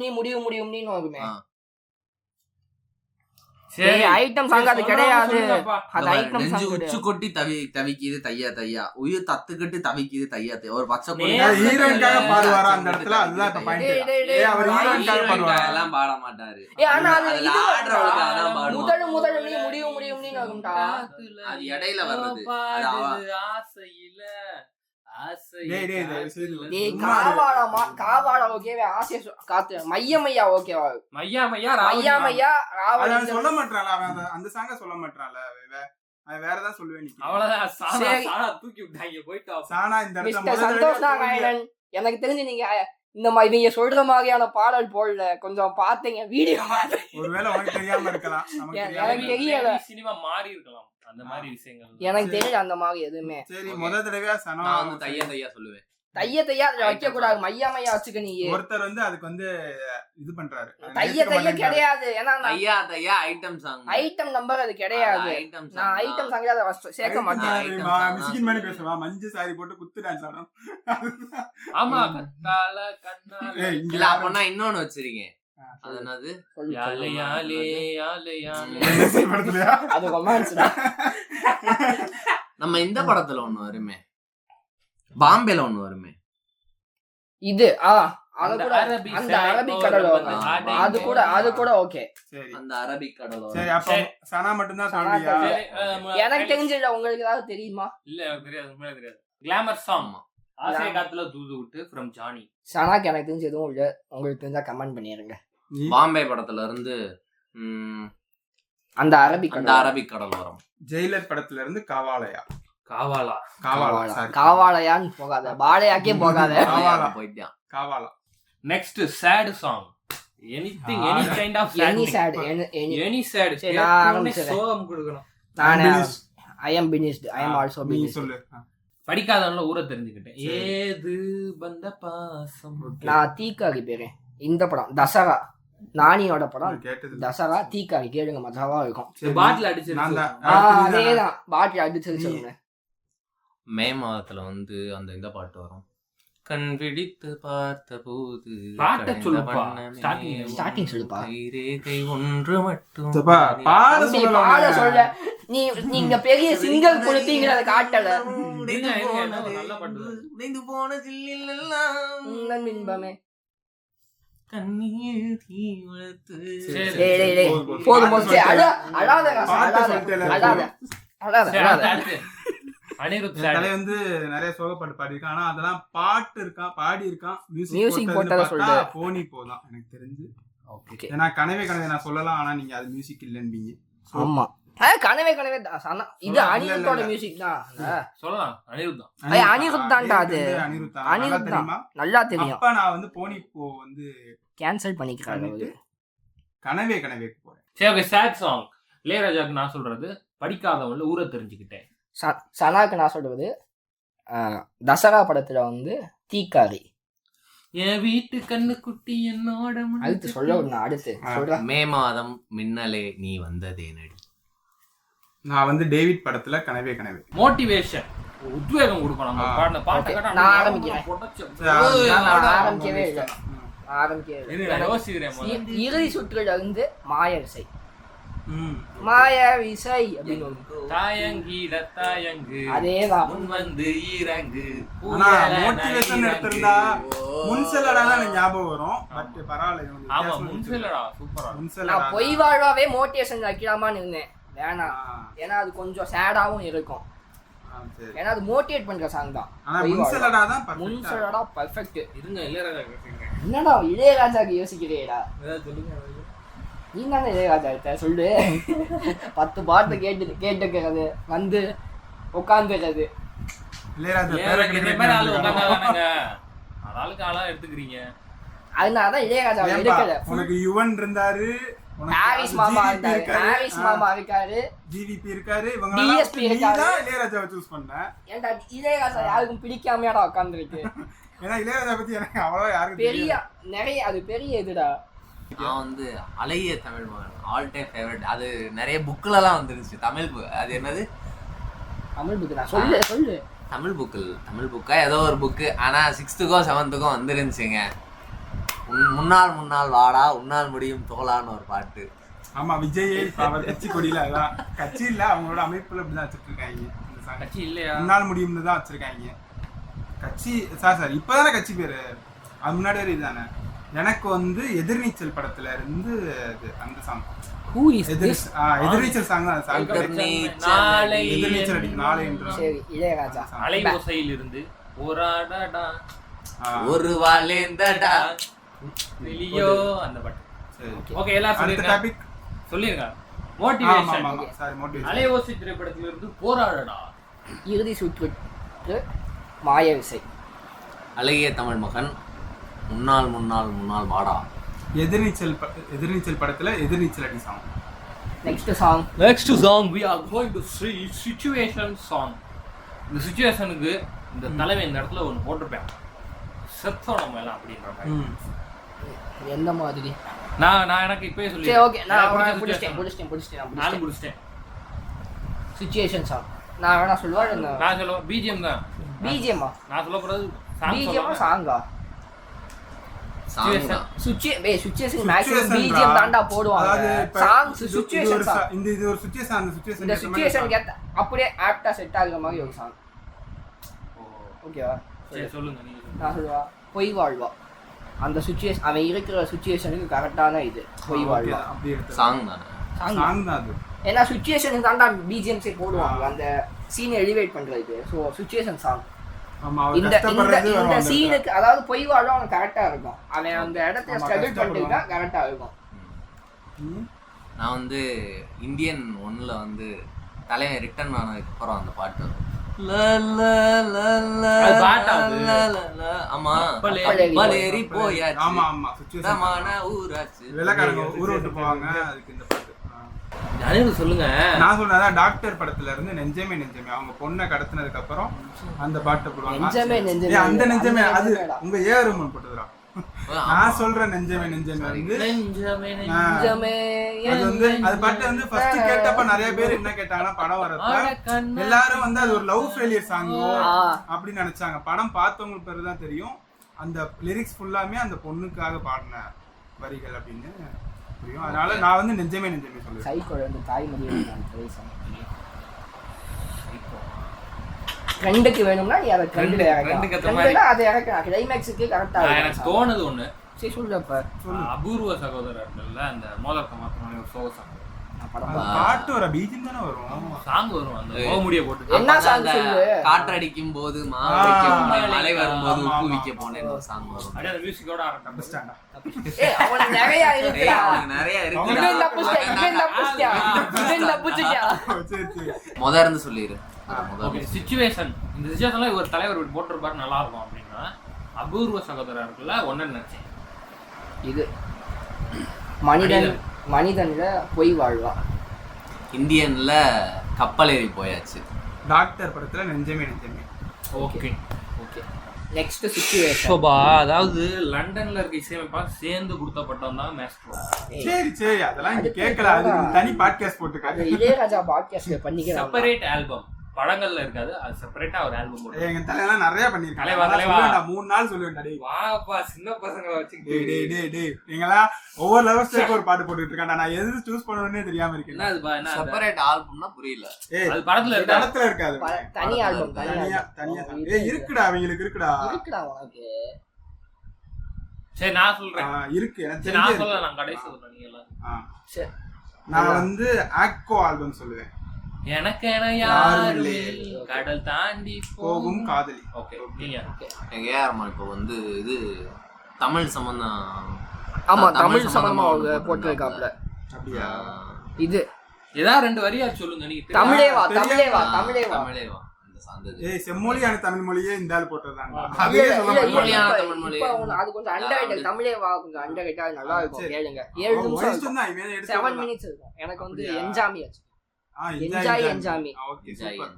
S3: நீ முடியும் நீ வருமே. சரி ஐட்டம் சாங் அது கிடையாது. அது ஐட்டம் சாங்
S4: உச்சு கொட்டி தவிக்குது தையா உயிர் தத்துக்கிட்டு தவிக்குது தையா ஒரு பச்சை
S2: ஹீரோயின்காக பாடுவாரா அந்த இடத்துல? அதுதான் இப்ப பாயிண்ட். அவர் ஹீரோயின்காக பாடுவாரா?
S4: எல்லாம் பாட மாட்டாரு.
S3: ஆனா அது முதலும் நீ முடியும் நீ வரும்டா.
S4: அது இடையில வர்றது.
S1: ஆசையில
S3: காவாடா ஓகேவா? ஆசைய காத்து மையா ஓகேவா? மையா
S2: சொல்ல மாட்டான்ல அந்த சாங்க சொல்ல மாட்டான்ல. வேறதான் சொல்லுவேன்.
S1: அவ்வளவுதான் தூக்கி விட்டாங்க போயிட்டா.
S2: சானா இந்த இடத்துல
S3: சந்தோஷ் நாராயணன் எனக்கு தெரிஞ்சு நீங்க இந்த மாதிரி நீங்க சொல்ற மாதிரியான பாடல் போடல, கொஞ்சம் பாத்தீங்க வீடியோ.
S2: ஒருவேளை உனக்கு தெரியாம இருக்கலாம்,
S3: எனக்கு தெரியல.
S1: சினிமா மாறி இருக்கலாம் அந்த மாதிரி விஷயங்கள்.
S3: எனக்கு தெரியல அந்த மாதிரி எதுவுமே.
S2: சரி முதல் தடவையா சனா
S4: வந்து தையா சொல்லுவேன்.
S3: தையா அதுல வைக்க கூடாது, மையா வச்சுக்க. நீ
S2: ஒருத்தர் வந்து அதுக்கு வந்து இது பண்றாரு,
S3: தைய கிடையாது. ஏன்னா
S4: தையா ஐட்டம் சாங்,
S3: ஐட்டம் நம்பர் அது கிடையாது. நான் ஐட்டம் சாங்ல அதை சேர்க்க மாட்டேன்.
S2: மிஸ்கின் மாதிரி பேசுவா, மஞ்சு சாரி போட்டு குத்து டான்ஸ் ஆடும்.
S1: ஆமா, கத்தால கண்ணால
S4: இல்ல அப்பனா இன்னொன்னு வச்சிருக்கேன். அது என்னது?
S1: யாலே யாலே யாலே யாலே.
S3: அது ரொமான்ஸ்டா.
S4: நம்ம இந்த படத்துல ஒண்ணு வருமே, பாம்பேல ஒண்ணு வருமே,
S3: இது
S1: அந்த
S3: அரபிக் கடல் அது கூட ஓகே.
S4: அந்த அரபிக் கடல்.
S2: சரி, அப்ப சனா மட்டும் தான் சொல்றியா?
S3: எனக்கு தெரிஞ்சல, உங்களுக்கு ஏதாவது தெரியுமா?
S1: இல்ல எனக்கு தெரியாது, உண்மையிலே தெரியாது. கிளாமர் சாங் ஆசை காத்துல தூது விட்டு ஃப்ரம் ஜானி.
S3: சனாக்கு எனக்கு தெரிஞ்ச எதுவும் இல்ல, உங்களுக்கு தெரிஞ்சா கமெண்ட் பண்ணிருங்க.
S4: பாம்பே படத்துல இருந்து
S3: அந்த அரபிக்
S4: கடல் வரும்.
S2: ஜெயிலர் படத்துல இருந்து
S3: காவாலயான்னு போகாத, பாலையாக்கே போகாத.
S4: போயிட்டான்
S2: காவாலா.
S1: Next sad song. Anything, any kind of sad. Any sad.
S3: நான் ஆரம்பிச்சேன்.
S1: சோகம் கொடுக்கணும்.
S3: நானே I am finished. I am also finished.
S2: சொல்லு.
S1: படிக்காதவங்கள ஊரை தெரிஞ்சுக்கிட்டேன். ஏது பந்த பாசம்.
S3: நான் தீக்காரி பேரேன். இந்த படம் தசரா, நானியோட படம் தசரா. தீக்காரி கேளுங்க, மஜாவா இருக்கும்.
S1: பாட்டில் அடிச்சு
S3: அதேதான், பாட்டில் அடிச்சு சொல்லுங்க.
S4: மே மாதத்துல வந்து அந்த இந்த பாட்டு வரும், கண் பிடித்து பார்த்த போது.
S1: பாட்ட சொல்லுப்பா,
S3: ஸ்டார்டிங் சொல்லுப்பா.
S4: ரேகை ஒன்று மட்டும்
S3: பாட சொல்ல. நீங்க பெரிய சிங்கல் கொடுத்தீங்க, அதை காட்டல.
S1: நல்ல பாட்டு.
S4: உடைந்து போன சில்லில் எல்லாம்
S3: இன்பமே
S4: கண்ணீர் தீ வளர்த்து.
S3: போதும்
S2: தலை வந்து நிறைய சோகப்பாட்டு பாடியிருக்கான். ஆனா அதெல்லாம் பாட்டு இருக்கான், பாடி இருக்கான்,
S3: மியூசிக் போட்டதா சொல்லிட்டு
S2: போனி போதான் எனக்கு தெரிஞ்சு. ஏன்னா கனவே நான் சொல்லலாம், ஆனா நீங்க அது மியூசிக் இல்லன்பீங்க.
S3: ஆமா, கனவே இது அனிருத்தோட மியூசிக் தான்.
S1: சொல்லலாம், அனிருத்
S3: தான்டா. அது அனிருத் தான், நல்லா தெரியும்.
S2: அப்ப நான் வந்து போனி போ வந்து
S3: கேன்சல் பண்ணிக்கிறேன்,
S2: கனவே போறேன்.
S1: சரி, ஓகே. சேட் சாங் இளையராஜாக்கு நான் சொல்றது படிக்காதவங்கள ஊரை தெரிஞ்சுக்கிட்டேன்.
S3: சனாக்கு நான் சொல்றது தசரா படத்துல வந்து தீக்காரி.
S1: என் வீட்டு கண்ணு குட்டி என்னோட
S3: அடுத்து சொல்ல. அடுத்து சொல்றேன்.
S4: மே மாதம் மின்னலே நீ வந்ததே நடி.
S2: நான் வந்து டேவிட் படத்துல கனவே
S1: மோட்டிவேஷன், உத்வேகம் கொடுக்கணும்.
S3: நான் ஆரம்பிக்கவே இல்லை. இறுதி சுற்றுல இருந்து மாயவிசை அதேதான்.
S2: மோட்டிவேஷன் எடுத்திருந்தா முன்செல்லடா ஞாபகம் வரும். பட் பரவாயில்ல,
S3: பொய் வாழ்வாவே மோட்டிவேஷன் வைக்கலாமான்னு இருந்தேன். வேணாம், ஏன்னா அது கொஞ்சம் சேடாவும் இருக்கும். ஏன்னா அது மோட்டிவேட் பண்ற சாங் தான். முன்செல்லடா பர்ஃபெக்ட். என்னடா இளையராஜாக்கு யோசிக்கிறேடா? நீ தானே இளையராஜா இருக்க, சொல்லு. 10 பாட்டு கேட்டுக்கிறது வந்து உட்காந்துக்கிறது. அதனாலதான் இளையராஜா எடுக்கல.
S2: உனக்கு யுவன் இருந்தாரு,
S3: ஹாரிஸ் மாமா இருக்காரு,
S2: ஜிவிபி இருக்காரு,
S3: டிஎஸ்பி இருக்காரு.
S2: இளையராஜாவை சூஸ் பண்ணேன்.
S3: ஏன்டா இளையராஜா யாருக்கும் பிடிக்காமையாடா உட்காந்துருக்கு?
S2: ஏன்னா இளையராஜா பத்தி எனக்கு அவ்வளவா யாருக்கு
S3: பெரிய நிறைய, அது பெரிய இதுடா.
S4: நான் வந்து அழகிய தமிழ் மகன் ஆல் டைம் ஃபேவரட். அது நிறைய புக்லலாம் வந்துருச்சு, தமிழ் புக். அது என்னது
S3: தமிழ் புக் தான், சொல்லு.
S4: தமிழ் புக்கா ஏதோ ஒரு புக்கு. ஆனால் 6th-க்கோ 7th-க்கோ வந்துருந்துச்சுங்க. முன்னாள் வாடா உன்னால் முடியும் தோலான்னு ஒரு பாட்டு.
S2: ஆமா, விஜய் அவர் கட்சி கொடியில அதான் கட்சி இல்ல, அவங்களோட அமைப்புல அப்படிதான் வச்சுட்டு இருக்காங்க.
S1: கட்சி இல்லையா,
S2: முன்னாள் முடியும்னு தான் வச்சிருக்காங்க கட்சி. சார் இப்பதானே கட்சி பேரு, அது முன்னாடி வரை இதுதானே. எனக்கு வந்து எதிர்நீச்சல் படத்துல இருந்து அந்த சாங், எதிர்நீச்சல் சாங் தான். எதிர்நீச்சல் அடிக்கும் நாளை என்று
S3: இளையராஜா.
S1: அலை ஓசையில் இருந்து போராடா
S4: ஒரு வாலேந்தடா
S1: வெளியோ அந்த பாட்டு. ஓகே, எல்லாரும் சொல்லிருங்க. மோட்டிவேஷன். அலை ஓசை திரைப்படத்துல இருந்து போராடடா.
S3: இறுதி சுற்று மாயவிசை.
S4: அழகிய தமிழ் மகன் முன்னாள் வாடா.
S2: எதிர்நீச்சல் படத்துல எதிர்நீச்சல் அடி song.
S3: Next
S1: song we are going to see situation song. இந்த சிச்சுவேஷனுக்கு இந்த தலைமை இந்த இடத்துல ஒன்று போட்டிருப்பேன். செத்தோம் நம்ம எல்லாம் அப்படின்ற மாதிரி.
S3: எந்த மாதிரி?
S1: நான் எனக்கு இப்பவே சொல்லி
S3: சரி ஓகே, நான் முடிச்சிட்டேன்.
S1: நானும் முடிச்சிட்டேன்.
S3: சிச்சுவேஷன் சாங் நான் வேணா சொல்லுவேன்.
S1: நான் சொல்லுவேன் பிஜிஎம் தான்.
S3: பிஜிஎம்மா?
S1: நான் சொல்ல போறது
S3: பிஜிஎம்மா சாங்கா?
S1: சிச்சுவேஷன்.
S3: சிச்சுவேஷன் மேக்ஸிமம் பிஜிஎம் தான்டா போடுவாங்க. Song situation song.
S2: இது ஒரு சிச்சுவேஷன், அந்த சிச்சுவேஷன்
S3: இந்த சிச்சுவேஷனுக்கு ஏத்த அப்படியே ஆப்டா செட் ஆகுற மாதிரி ஒரு சாங். ஓகேவா?
S1: சரி சொல்லுங்க நீங்க.
S3: நான் சொல்லுவா பொய் வாழ்வா. அந்த சிச்சுவேஷன் அவன் இருக்கிற சிச்சுவேஷனுக்கு கரெக்டான இது பொய் வாழ்வா.
S4: சாங் தானே?
S2: சாங் தான் அது.
S3: ஏன்னா சிச்சுவேஷனுக்கு தான்டா பிஜிஎம்ஸே போடுவாங்க அந்த சீனை எலிவேட் பண்றதுக்கு. ஸோ சிச்சுவேஷன் சாங் இந்த சீனுக்கு, அதாவது பொய் வாழ்வா அவனுக்கு கரெக்டா இருக்கும். அவன் அந்த இடத்துல ஸ்ட்ரகிள் பண்ணிட்டு கரெக்டா இருக்கும்.
S4: நான் வந்து இந்தியன் 1ல வந்து தலைவன் ரிட்டர்ன் ஆனதுக்கு அப்புறம் அந்த பாட்டு வரும். ஆமா பலேரி போயாச்சு.
S2: ஆமா ஆமா
S4: சுத்தமான ஊராச்சு.
S2: வெள்ளக்காரங்க ஊர் விட்டு போவாங்க. அதுக்கு இந்த பாட்டு
S1: சொல்லுங்க.
S2: நான் சொல்றேன் டாக்டர் படத்துல இருந்து நெஞ்சமே நெஞ்சமே அவங்க பொண்ணை கடத்தினதுக்கு அப்புறம் அந்த பாட்டை போடுவாங்க. அந்த நெஞ்சமே அது உங்க ஏஆர்எம் போட்டுதுரா. நான் சொல்றேன் நெஞ்சமே நெஞ்சமே அது வந்து அது பாட்டு வந்து ஃபர்ஸ்ட் கேட்டப்ப நிறைய பேர் என்ன கேட்டாங்கன்னா படம் வரப்ப எல்லாரும் வந்து அது ஒரு லவ் ஃபெயிலியர் சாங்கோ அப்படின்னு நினைச்சாங்க. படம் பார்த்தவங்களுக்கு பிறகுதான் தெரியும் அந்த லிரிக்ஸ் ஃபுல்லாமே அந்த பொண்ணுக்காக பாடின வரிகள் அப்படின்னு புரியும். அதனால நான் வந்து நெஞ்சமே நெஞ்சமே சொல்லுவேன்.
S3: சைக்கோட தாய்மொழி ரெண்டுக்கு வேணும்னா நீ அதை அதை இறக்கலாம். கிளைமேக்ஸுக்கு கரெக்டா
S1: எனக்கு தோணுது ஒண்ணு.
S3: சரி சொல்லுப்ப.
S1: அபூர்வ சகோதரர்கள்ல அந்த மோதல் மாத்திரம் ஒரு சோக சாங்
S2: பாட்டு வர பீஜியம் தானே வரும்.
S1: சாங் வரும் அந்த ஓமுடிய போட்டு.
S3: என்ன சாங் சொல்லு?
S4: காற்றடிக்கும் போது மழை வரும்போது உப்பு விக்க போனேன் ஒரு சாங் வரும்.
S1: அப்படியே அந்த மியூசிக்கோட ஆரம்பிச்சாங்க.
S3: ஏய் அவன் நிறைய இருக்குடா.
S4: நிறைய இருக்கு.
S3: முதல்ல
S4: இருந்து சொல்லிரு.
S1: சிச்சுவேஷன் இந்த சிச்சுவேஷன்ல ஒரு தலைவர் போட்டிருப்பாரு நல்லா இருக்கும் அப்படின்னா அபூர்வ சகோதரர்கள்ல ஒன்னு நினைச்சேன்.
S3: இது மனிதன்ல பொய் வாழ்வா.
S4: இந்தியன்ல கப்பல் ஏறி போயாச்சு.
S2: டாக்டர் படத்துல நெஞ்சமே நெஞ்சமே.
S1: Okay
S3: okay next situation.
S1: அதாவது லண்டன்ல இருக்க இசையமைப்பா சேர்ந்து கொடுத்த பட்டம் தான் மேஸ்ட்ரோ.
S2: சரி அதெல்லாம் இங்க கேட்கல. அது தனி பாட்காஸ்ட் போட்டுருக்காங்க.
S3: இளையராஜா பாட்காஸ்ட்ல பண்ணிக்கலாம்.
S1: செப்பரேட் ஆல்பம் படங்கள்ல இருக்காது. அது செப்பரேட்டா ஒரு ஆல்பம் போட்டு
S2: எங்க தலையெல்லாம் நிறைய பண்ணிருக்காங்க. நான் 3 நாள் சொல்லுவேன். டேய்
S1: வாப்பா சின்ன பசங்களை வச்சு
S2: டேய் நீங்களா ஒவ்வொரு லெவல் ஸ்டேஜ் ஒரு பாட்டு போட்டுட்டு இருக்காங்க. நான் எது சூஸ் பண்ணனும்னே தெரியாம இருக்கேன்.
S1: என்ன அது என்ன
S4: செப்பரேட் ஆல்பம்னா புரியல.
S1: அது படத்துல
S2: இருக்காது.
S3: தனி ஆல்பம்
S2: தனியா இருக்குடா. அவங்களுக்கு இருக்குடா
S3: உனக்கு.
S1: சரி நான் சொல்றேன்.
S2: இருக்கு எனக்கு
S1: நான் சொல்றேன். நான் கடைசி சொல்றேன் நீங்க எல்லாம்.
S3: சரி
S2: நான் வந்து ஆக்கோ ஆல்பம் சொல்லுவேன்.
S1: எனக்கு யாரு கடல் தாண்டி
S2: போகும் காதலி.
S1: ஓகே நீங்க
S4: எங்க ஏஆர்மா இப்போ வந்து இது தமிழ் சம்பந்தம்.
S3: ஆமா தமிழ் சம்பந்தமா போட்டுருக்காப்ல.
S2: அப்படியா?
S3: இது
S1: ஏதாவது 2 வரியா சொல்லுங்க. நீங்க
S3: தமிழேவா
S2: ஏய் செம்மொழியான தமிழ் மொழியே இந்த ஆள் போட்டதாங்க.
S3: அதே செம்மொழியான தமிழ் மொழி. அது கொஞ்சம் அண்டர்ரேட்டட். தமிழேவா கொஞ்சம் அண்டர்ரேட்டட். நல்லா இருக்கும் கேளுங்க. 7 நிமிஷம் தான். 7 மினிட்ஸ் இருக்கும். எனக்கு வந்து என்ஜாமி ஆச்சு. என்ஜாமி.
S2: Okay super.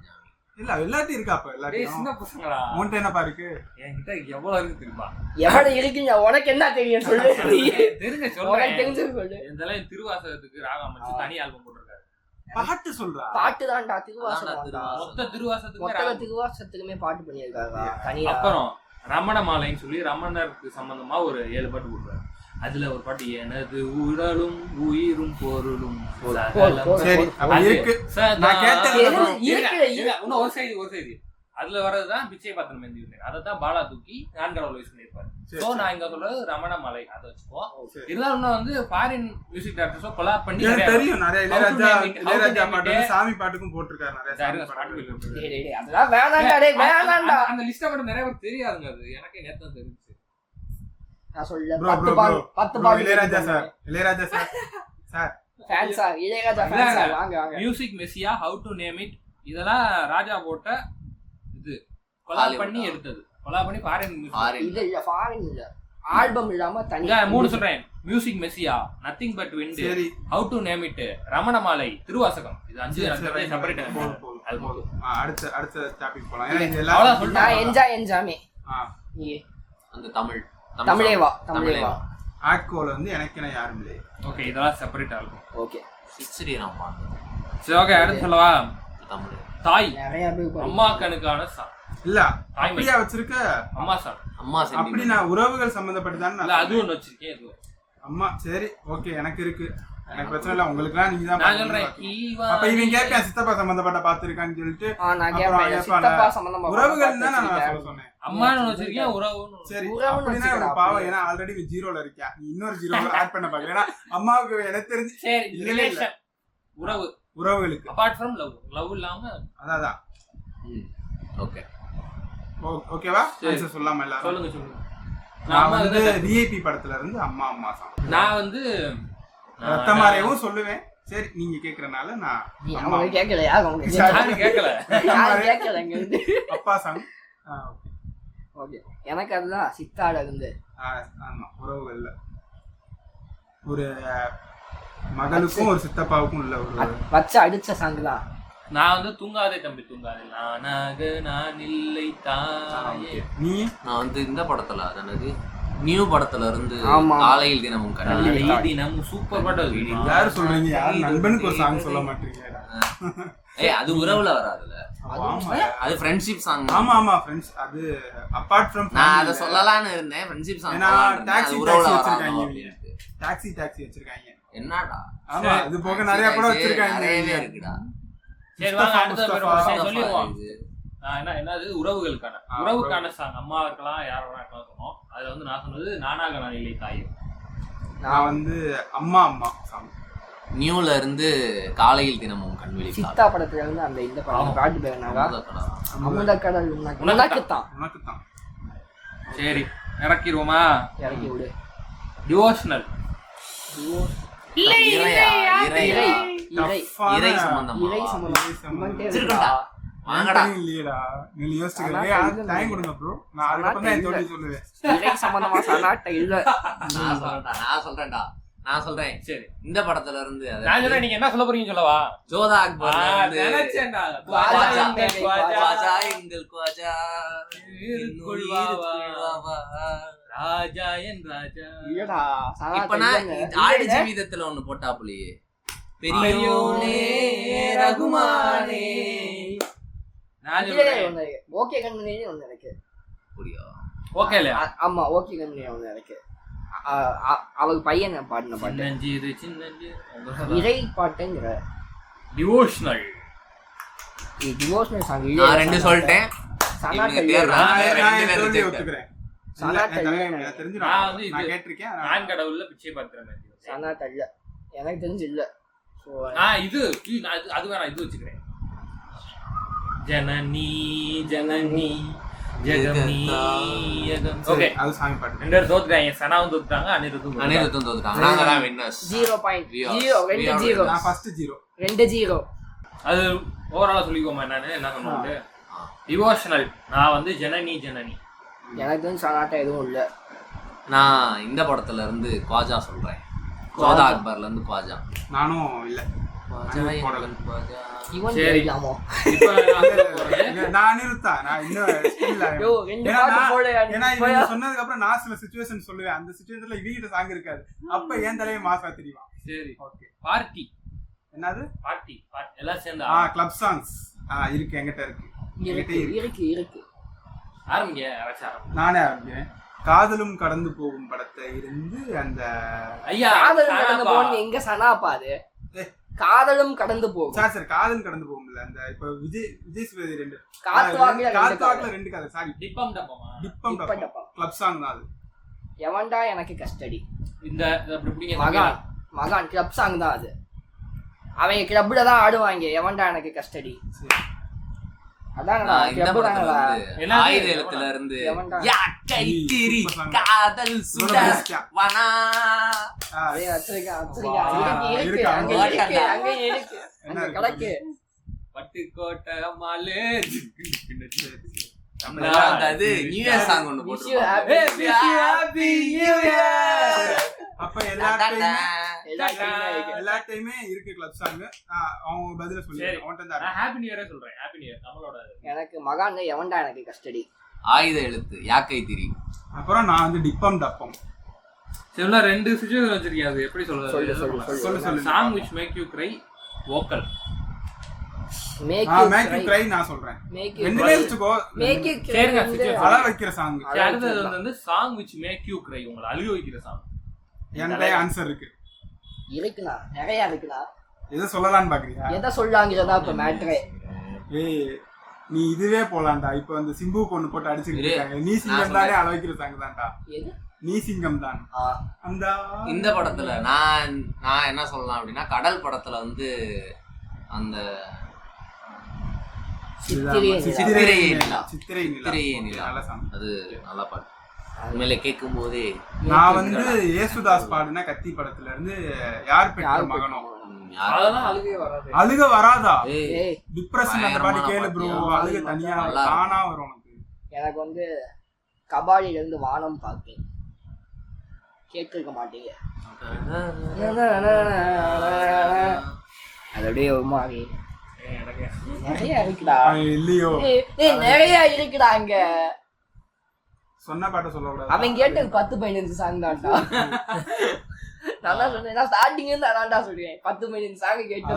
S2: இல்ல எல்லாத்தையும் இருக்கா அப்ப எல்லாத்தையும்.
S1: சின்ன பசங்களா
S2: உன்கிட்ட என்னப்பா இருக்கு?
S1: என்கிட்ட எவ்வளவு இருக்கு தெரியுமா?
S3: எவ்வளவு இருக்குங்க உனக்கு என்ன தெரியும் சொல்லு.
S1: தெரிஞ்ச சொல்றேன்.
S3: தெரிஞ்சு சொல்லு.
S1: இதெல்லாம் திருவாசகத்துக்கு ராகம் அமைச்சு தனி ஆல்பம் போட்டுருக்காரு.
S2: பாட்டு சொல்றா?
S3: பாட்டு தான்டா திருவாசகம்.
S1: மொத்த
S3: திருவாசகத்துக்குமே பாட்டு பண்ணிருக்காங்க தனியா.
S1: அப்புறம் ரமண மாலைன்னு சொல்லி ரமணருக்கு சம்பந்தமா ஒரு 7 பாட்டு போடுறாரு. அதுல ஒரு பாட்டு எனது உடலும் உயிரும் பொருளும்
S2: சரி இருக்கு. நான் கேட்டது
S1: இன்னும் ஒரு செய்தி அதுல வர்றதுதான் பிச்சை பாத்திரம் மேந்தி விட்டேன். அதான் பாலா தூக்கி 4வது வயசு பண்ணிருப்பாரு. சோ நான் இங்க சொல்றது ரமண மலை அதை வச்சுப்போம். இருந்தாலும் இன்னும் வந்து ஃபாரின் மியூசிக் டைரக்டர்ஸோ கொலாப் பண்ணி
S2: தெரியும். நிறைய இளையராஜா பாட்டு சாமி பாட்டுக்கும் போட்டிருக்காரு. நிறைய
S3: பாட்டு. அதெல்லாம் வேணாம்டா.
S1: அந்த லிஸ்ட மட்டும் நிறைய பேர் தெரியாதுங்க. அது எனக்கே நேத்து தான் தெரிஞ்சு.
S3: நான் சொல்ல 10 பால்
S2: Ilaiyaraaja sir
S3: fans sir Ilaiyaraaja fans sir வாங்க
S1: music messiah how to name it இதெல்லாம் ராஜா போட்ட இது கொலாப் பண்ணி எடுத்தது. கொலாப் பண்ணி ஃபாரின்
S3: இது இல்ல ஃபாரின் இல்ல ஆல்பம் இல்லாம தனியா 3
S1: சொல்றேன். மியூசிக் மெஸ்ஸியா nothing but wind how to name it Ramana Maalai Thiruvasagam. இது 5 செப்பரேட் ஆல்பம்.
S2: அடுத்த டாபிக் போலாம். ஏன்னா இதெல்லாம்
S3: நான் என்ஜாமி.
S4: அந்த தமிழ்
S3: தமிழேவா
S2: ஆட்கோல வந்து எனக்கென யாரும் இல்லை.
S1: ஓகே, இதெல்லாம் செப்பரேட்டா இருக்கும்.
S3: ஓகே,
S4: ஸ்ரீராம் பாட்டு
S1: சரி, ஓகே. அடுத்து சொல்லவா?
S4: தமிழ்
S1: தாய்
S3: நிறைய பேர்
S1: அம்மா கணுக்கான சாங்.
S2: இல்ல அப்படியா வச்சிருக்க?
S1: அம்மா சாங்.
S4: அம்மா
S2: அப்படி நான் உறவுகள் சம்பந்தப்பட்டதானே
S1: இல்ல, அது ஒண்ணு வச்சிருக்கேன். இது
S2: அம்மா சரி ஓகே, எனக்கு இருக்கு, எனக்கு பிரச்சனை இல்ல. உங்களுக்குலாம் நீங்க தான்
S1: நான் சொல்றேன்.
S2: அப்ப இவன் கேட்பேன் சித்தப்பா சம்பந்தப்பட்ட பாத்துருக்கான்னு சொல்லிட்டு
S3: நான் கேட்பேன் சித்தப்பா சம்பந்தமா
S2: உறவுகள் தான் நான் சொல்ல சொன்னேன்.
S1: அம்மான்னு வச்சிருக்கேன், உறவுன்னு.
S2: சரி, அப்படின்னா எனக்கு பாவம், ஏன்னா ஆல்ரெடி ஜீரோல இருக்கா, நீ இன்னொரு ஜீரோல ஆட் பண்ண பாக்கல. ஏன்னா அம்மாவுக்கு எனக்கு தெரிஞ்சு
S1: சரி, ரிலேஷன் உறவு,
S2: உறவுகளுக்கு
S1: அபார்ட் ஃப்ரம் லவ் இல்லாம.
S2: அதான்
S4: ஓகே
S2: ஓகேவா? ஆன்சர் சொல்லாம எல்லாரும்
S1: சொல்லுங்க.
S2: நான் வந்து விஐபி படத்துல இருந்து அம்மா அம்மா சாங்.
S1: நான் வந்து
S2: ரத்தமாரையும் சொல்லுவேன். சரி, நீங்க கேக்குறனால நான்
S3: அவங்க கேட்கல, யாரும்
S1: கேட்கல.
S2: அப்பா சாங்.
S3: ஓகே, எனக்கு அதுதான் சித்தாட இருந்து.
S2: ஆமா, உறவுகள்ல ஒரு மகளுக்கும் ஒரு சித்தப்பாவுக்கும் உள்ள ஒரு
S3: வச்ச அடிச்ச சாங் தான்.
S1: நான் வந்து தூங்காதே தம்பி தூங்காதே, நானாக நான் இல்லை தாயே.
S2: நீ
S4: நான் வந்து இந்த படத்துல அதாவது நியூ படத்துல இருந்து
S3: ஆமா.
S4: காலையில் தினமும் கண்டேன்.
S1: தினமும் சூப்பர் பாட்டு.
S2: யாரும் சொல்றீங்க? யாரும் நண்பனுக்கு ஒரு சாங் சொல்ல மாட்டீங்க?
S4: அது உறவுல வராதுல, அது ஃப்ரெண்ட்ஷிப் சாங்.
S2: ஆமா ஆமா ஃப்ரெண்ட்ஸ், அது அபார்ட் ஃப்ரம்
S4: நான் அத சொல்லலாம்னு இருந்தேன். Friendship song.
S2: ஏன்னா டாக்ஸி
S4: உறவுல
S2: வச்சிருக்காங்க,
S4: வராது.
S2: டாக்ஸி வச்சிருக்காங்க.
S4: என்னடா?
S2: ஆமா, இது போக நிறைய படம் வச்சிருக்காங்க.
S4: நிறையவே இருக்குடா.
S1: சரி வாங்க, அடுத்த சொல்லிடுவோம். என்னது உறவுக்கான சாங். அம்மா இருக்கலாம், யார் வேணா இருக்கலாம் சொன்னோம். அதுல வந்து நான் சொன்னது நானாக நான் இல்லை தாயே.
S2: நான் வந்து அம்மா அம்மா சாங்.
S4: நியூல இருந்து காலையில் தினமும் கண்வெளி.
S3: சித்தா படத்துல இருந்து அந்த இந்த பாட்டு பேர் என்னடா? அமுதக்கடல் உனக்கு தான்.
S1: சரி, இறக்கிடுவோமா?
S3: இறக்கி விடு.
S1: டிவோஷனல்.
S4: இறை சம்பந்தமா
S2: இல்லையடா, நீ யோசிச்சுக்க. டைம் கொடுங்க ப்ரோ, நான் அதுக்கப்புறம் தான் தோழி சொல்லுவேன்.
S3: இறை சம்பந்தமா சனாட்ட இல்ல.
S4: நான் சொல்றேன். சரி, இந்த படத்துல இருந்து
S1: நான் சொல்றேன், நீங்க என்ன சொல்ல போறீங்க சொல்லவா?
S4: ஜோதா அக்பர்
S1: ராஜா என் ராஜா.
S4: இப்ப நான் ஆடு ஜீவிதத்துல ஒண்ணு போட்டாப்புலையே, பெரியோனே ரகுமானே.
S3: ஓகே கண்மணி ஒண்ணு இருக்கு.
S1: ஓகே இல்லையா?
S3: ஆமா, ஓகே கண்மணி ஒண்ணு இருக்கு. அவள் பையன் பாடின பாட்டு இறை பாட்டுங்கிற
S1: டிவோஷனல்
S3: சாங்.
S4: நான் ரெண்டு சொல்லிட்டேன்.
S1: நான் கடவுள்ல பிச்சை பாத்திரம்
S3: சனாட்ட இல்ல, எனக்கு தெரிஞ்சு இல்ல.
S1: இது அது வேணாம், இது வச்சுக்கிறேன். ஜனனி ஜனனி ஓகே, அது சாமி பாட்டு. ரெண்டு பேரும் தோத்துட்டாங்க. சனாவும் தோத்துட்டாங்க, அனிருத்தும்
S4: தோத்துட்டாங்க. நாங்க தான் வின்னர்ஸ்.
S3: 0.0
S2: நான் ஃபர்ஸ்ட்
S3: 2-0.
S1: அது ஓவராலா சொல்லிக்கோமா என்ன சொன்னோம். டிவோஷனல் நான் வந்து ஜனனி.
S3: எனக்கு வந்து சனாட்டா எதுவும் இல்ல.
S4: நான் இந்த படத்துல இருந்து குவாஜா சொல்றேன். ஜோதா அக்பர்ல இருந்து குவாஜா.
S2: நானும் இல்ல. சொன்னதுக்கு அப்புறம் நான் சில சிச்சுவேஷன் சொல்லுவேன். அந்த சிச்சுவேஷன்ல இவங்கிட்ட சாங் இருக்காது. அப்ப ஏன் தலையை மாசா தெரியுமா?
S1: சரி, ஓகே. பார்ட்டி
S2: என்னது?
S1: பார்ட்டி எல்லாம் சேர்ந்து
S2: கிளப் சாங்ஸ் இருக்கு, என்கிட்ட
S3: இருக்கு.
S1: ஆரம்பிங்க.
S2: நானே ஆரம்பிக்கிறேன். காதலும் கடந்து போகும் படத்தை இருந்து அந்த
S1: ஐயா
S3: கடந்து போகும். எங்க சனா பாது காதலும் கடந்து போகும்.
S2: சரி, காதலும் கடந்து போகும்ல. அந்த இப்ப விஜய் சேதுபதி ரெண்டு
S3: காத்துவாக்குல
S2: ரெண்டு கதை. சாரி,
S1: டிப்பம் டப்பா
S2: கிளப் சாங் தான் அது.
S3: எவன்டா எனக்கு கஸ்டடி.
S1: இந்த
S3: மகான் கிளப் சாங் தான் அது. அவங்க கிளப்ல தான் ஆடுவாங்க. எவன்டா எனக்கு கஸ்டடி.
S4: ஆயுதத்துல இருந்து காதல்
S1: பட்டுக்கோட்டை மாலே
S4: அது நியூ இயர் சாங் ஒண்ணு போட்டு.
S2: அப்ப எல்லாத்தையுமே இருக்கு கிளப் சாங். அவங்க பதில சொல்லி
S1: ஹாப்பி நியூ இயர் சொல்றேன். ஹாப்பி நியூ இயர் நம்மளோட.
S3: எனக்கு மகான் எவன்டா எனக்கு கஸ்டடி.
S4: ஆயுத எழுத்து யாக்கை திரி.
S2: அப்புறம் நான் வந்து டிப்பம் டப்பம்.
S1: சரிங்களா, 2 சிச்சுவேஷன் வச்சிருக்கீங்க. அது எப்படி சொல்றது?
S2: சொல்லு.
S1: Song which make you cry, vocal.
S3: Make
S2: you cry நான் சொல்றேன். ரெண்டுமே வெச்சுக்கோ.
S3: மேக் யூ
S1: சரிங்க,
S2: அழ வைக்கிற சாங்.
S1: அடுத்தது வந்து song which make you cry, உங்களை அழுக வைக்கிற சாங்.
S2: என்கிட்ட ஆன்சர் இருக்கு.
S3: இருக்குண்ணா, நிறைய இருக்குண்ணா.
S2: எதை சொல்லலாம்னு பாக்குறியா?
S3: எதை சொல்லாங்கிறதா இப்ப மேட்டரே.
S2: ஏய் நீ இதுவே போலாம்டா. இப்போ அந்த சிம்பு பொண்ணு போட்டு அடிச்சிட்டு இருக்காங்க. நீ சிங்கம் தானே அழ வைக்கிற சாங் தான்டா.
S3: எது?
S2: நீ சிங்கம் தான். அந்த
S4: இந்த படத்துல நான் என்ன சொல்லலாம் அப்படின்னா, கடல் படத்துல வந்து அந்த சித்திரை நிலா அது நல்ல பாட்டு. உண்மையில கேட்கும் போதே
S2: நான் வந்து ஏசுதாஸ் பாடுன கத்தி படத்துல இருந்து யார் பெற்ற மகனோ
S1: அதெல்லாம்
S2: அழுக வராதா? டிப்ரஷன் அந்த பாட்டு கேளு ப்ரோ. அழுக தனியா தானா வரும் உனக்கு.
S3: எனக்கு வந்து கபாலில இருந்து வானம் பார்த்தேன். கேட்க மாட்டீங்க. அது அப்படியே ஒரு மாதிரி நிறைய இருக்குடா.
S2: இல்லையோ
S3: நிறைய இருக்குடா. அங்க
S2: சொன்ன பாட்ட சொல்லக்கூடாது.
S3: அவன் கேட்டது 10-15 சாங் தான்டா. நான் தான் சொன்னேன், நான் ஸ்டார்டிங் இருந்து அதான்டா சொல்லுவேன். 10-15 சாங்
S2: கேட்டு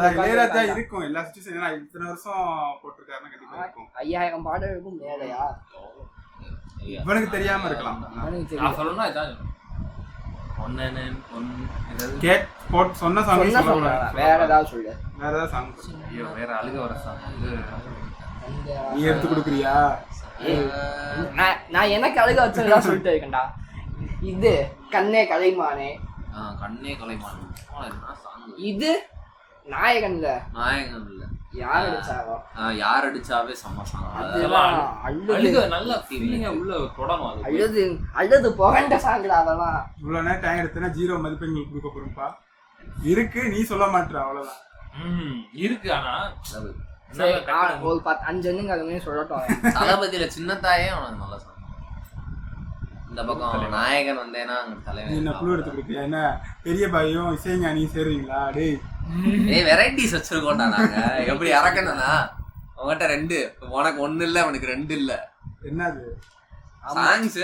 S2: இருக்கும். எல்லா சிச்சுவேஷன் இத்தனை வருஷம் போட்டிருக்காருன்னா கண்டிப்பா இருக்கும்.
S3: 5000 பாடலுக்கும் மேலையா
S2: இவனுக்கு தெரியாம இருக்கலாம்.
S1: நான் சொல்லணும்னா இதான்
S2: சொன்ன சாங்
S3: வேற ஏதாவது சொல்லு.
S2: வேற ஏதாவது சாங்.
S1: வேற அழுக வர சாங்
S2: நீ எடுத்து கொடுக்குறியா?
S3: நான் எனக்கு அழுக வச்சதுதான் சொல்லிட்டு இருக்கேன்டா. இது கண்ணே கலைமானே.
S4: கண்ணே கலைமானே.
S3: இது நாயகன்ல
S4: யார் அடிச்சாவே செம்ம சாங்.
S3: அழுது புகண்ட சாங்குடா. அதெல்லாம்
S2: இவ்வளவு நேரம் டைம் எடுத்தா 0 மதிப்பெண்கள் கொடுக்க போறப்பா. இருக்கு நீ சொல்ல மாட்டேற அவ்வளவுதான்.
S1: இருக்கு. ஆனா
S3: ஒரு 5 எண்ணுங்க அதுமே சொல்லட்டும்.
S4: தளபதியில சின்னத்தாயே அவனுக்கு நல்ல சாங். இந்த பக்கம் நாயகன் வந்தேன்னா தலைவன்
S2: என்ன குழு எடுத்து கொடுப்பியா? என்ன பெரிய பாயும் இசைஞானி சேர்றீங்களா? டேய்
S4: வெரைட்டிஸ் வச்சிருக்கோம்டா நாங்க. எப்படி இறக்கணும்னா உங்ககிட்ட 2, உனக்கு 1 இல்ல அவனுக்கு 2 இல்ல.
S2: என்னது
S4: சாங்ஸ்?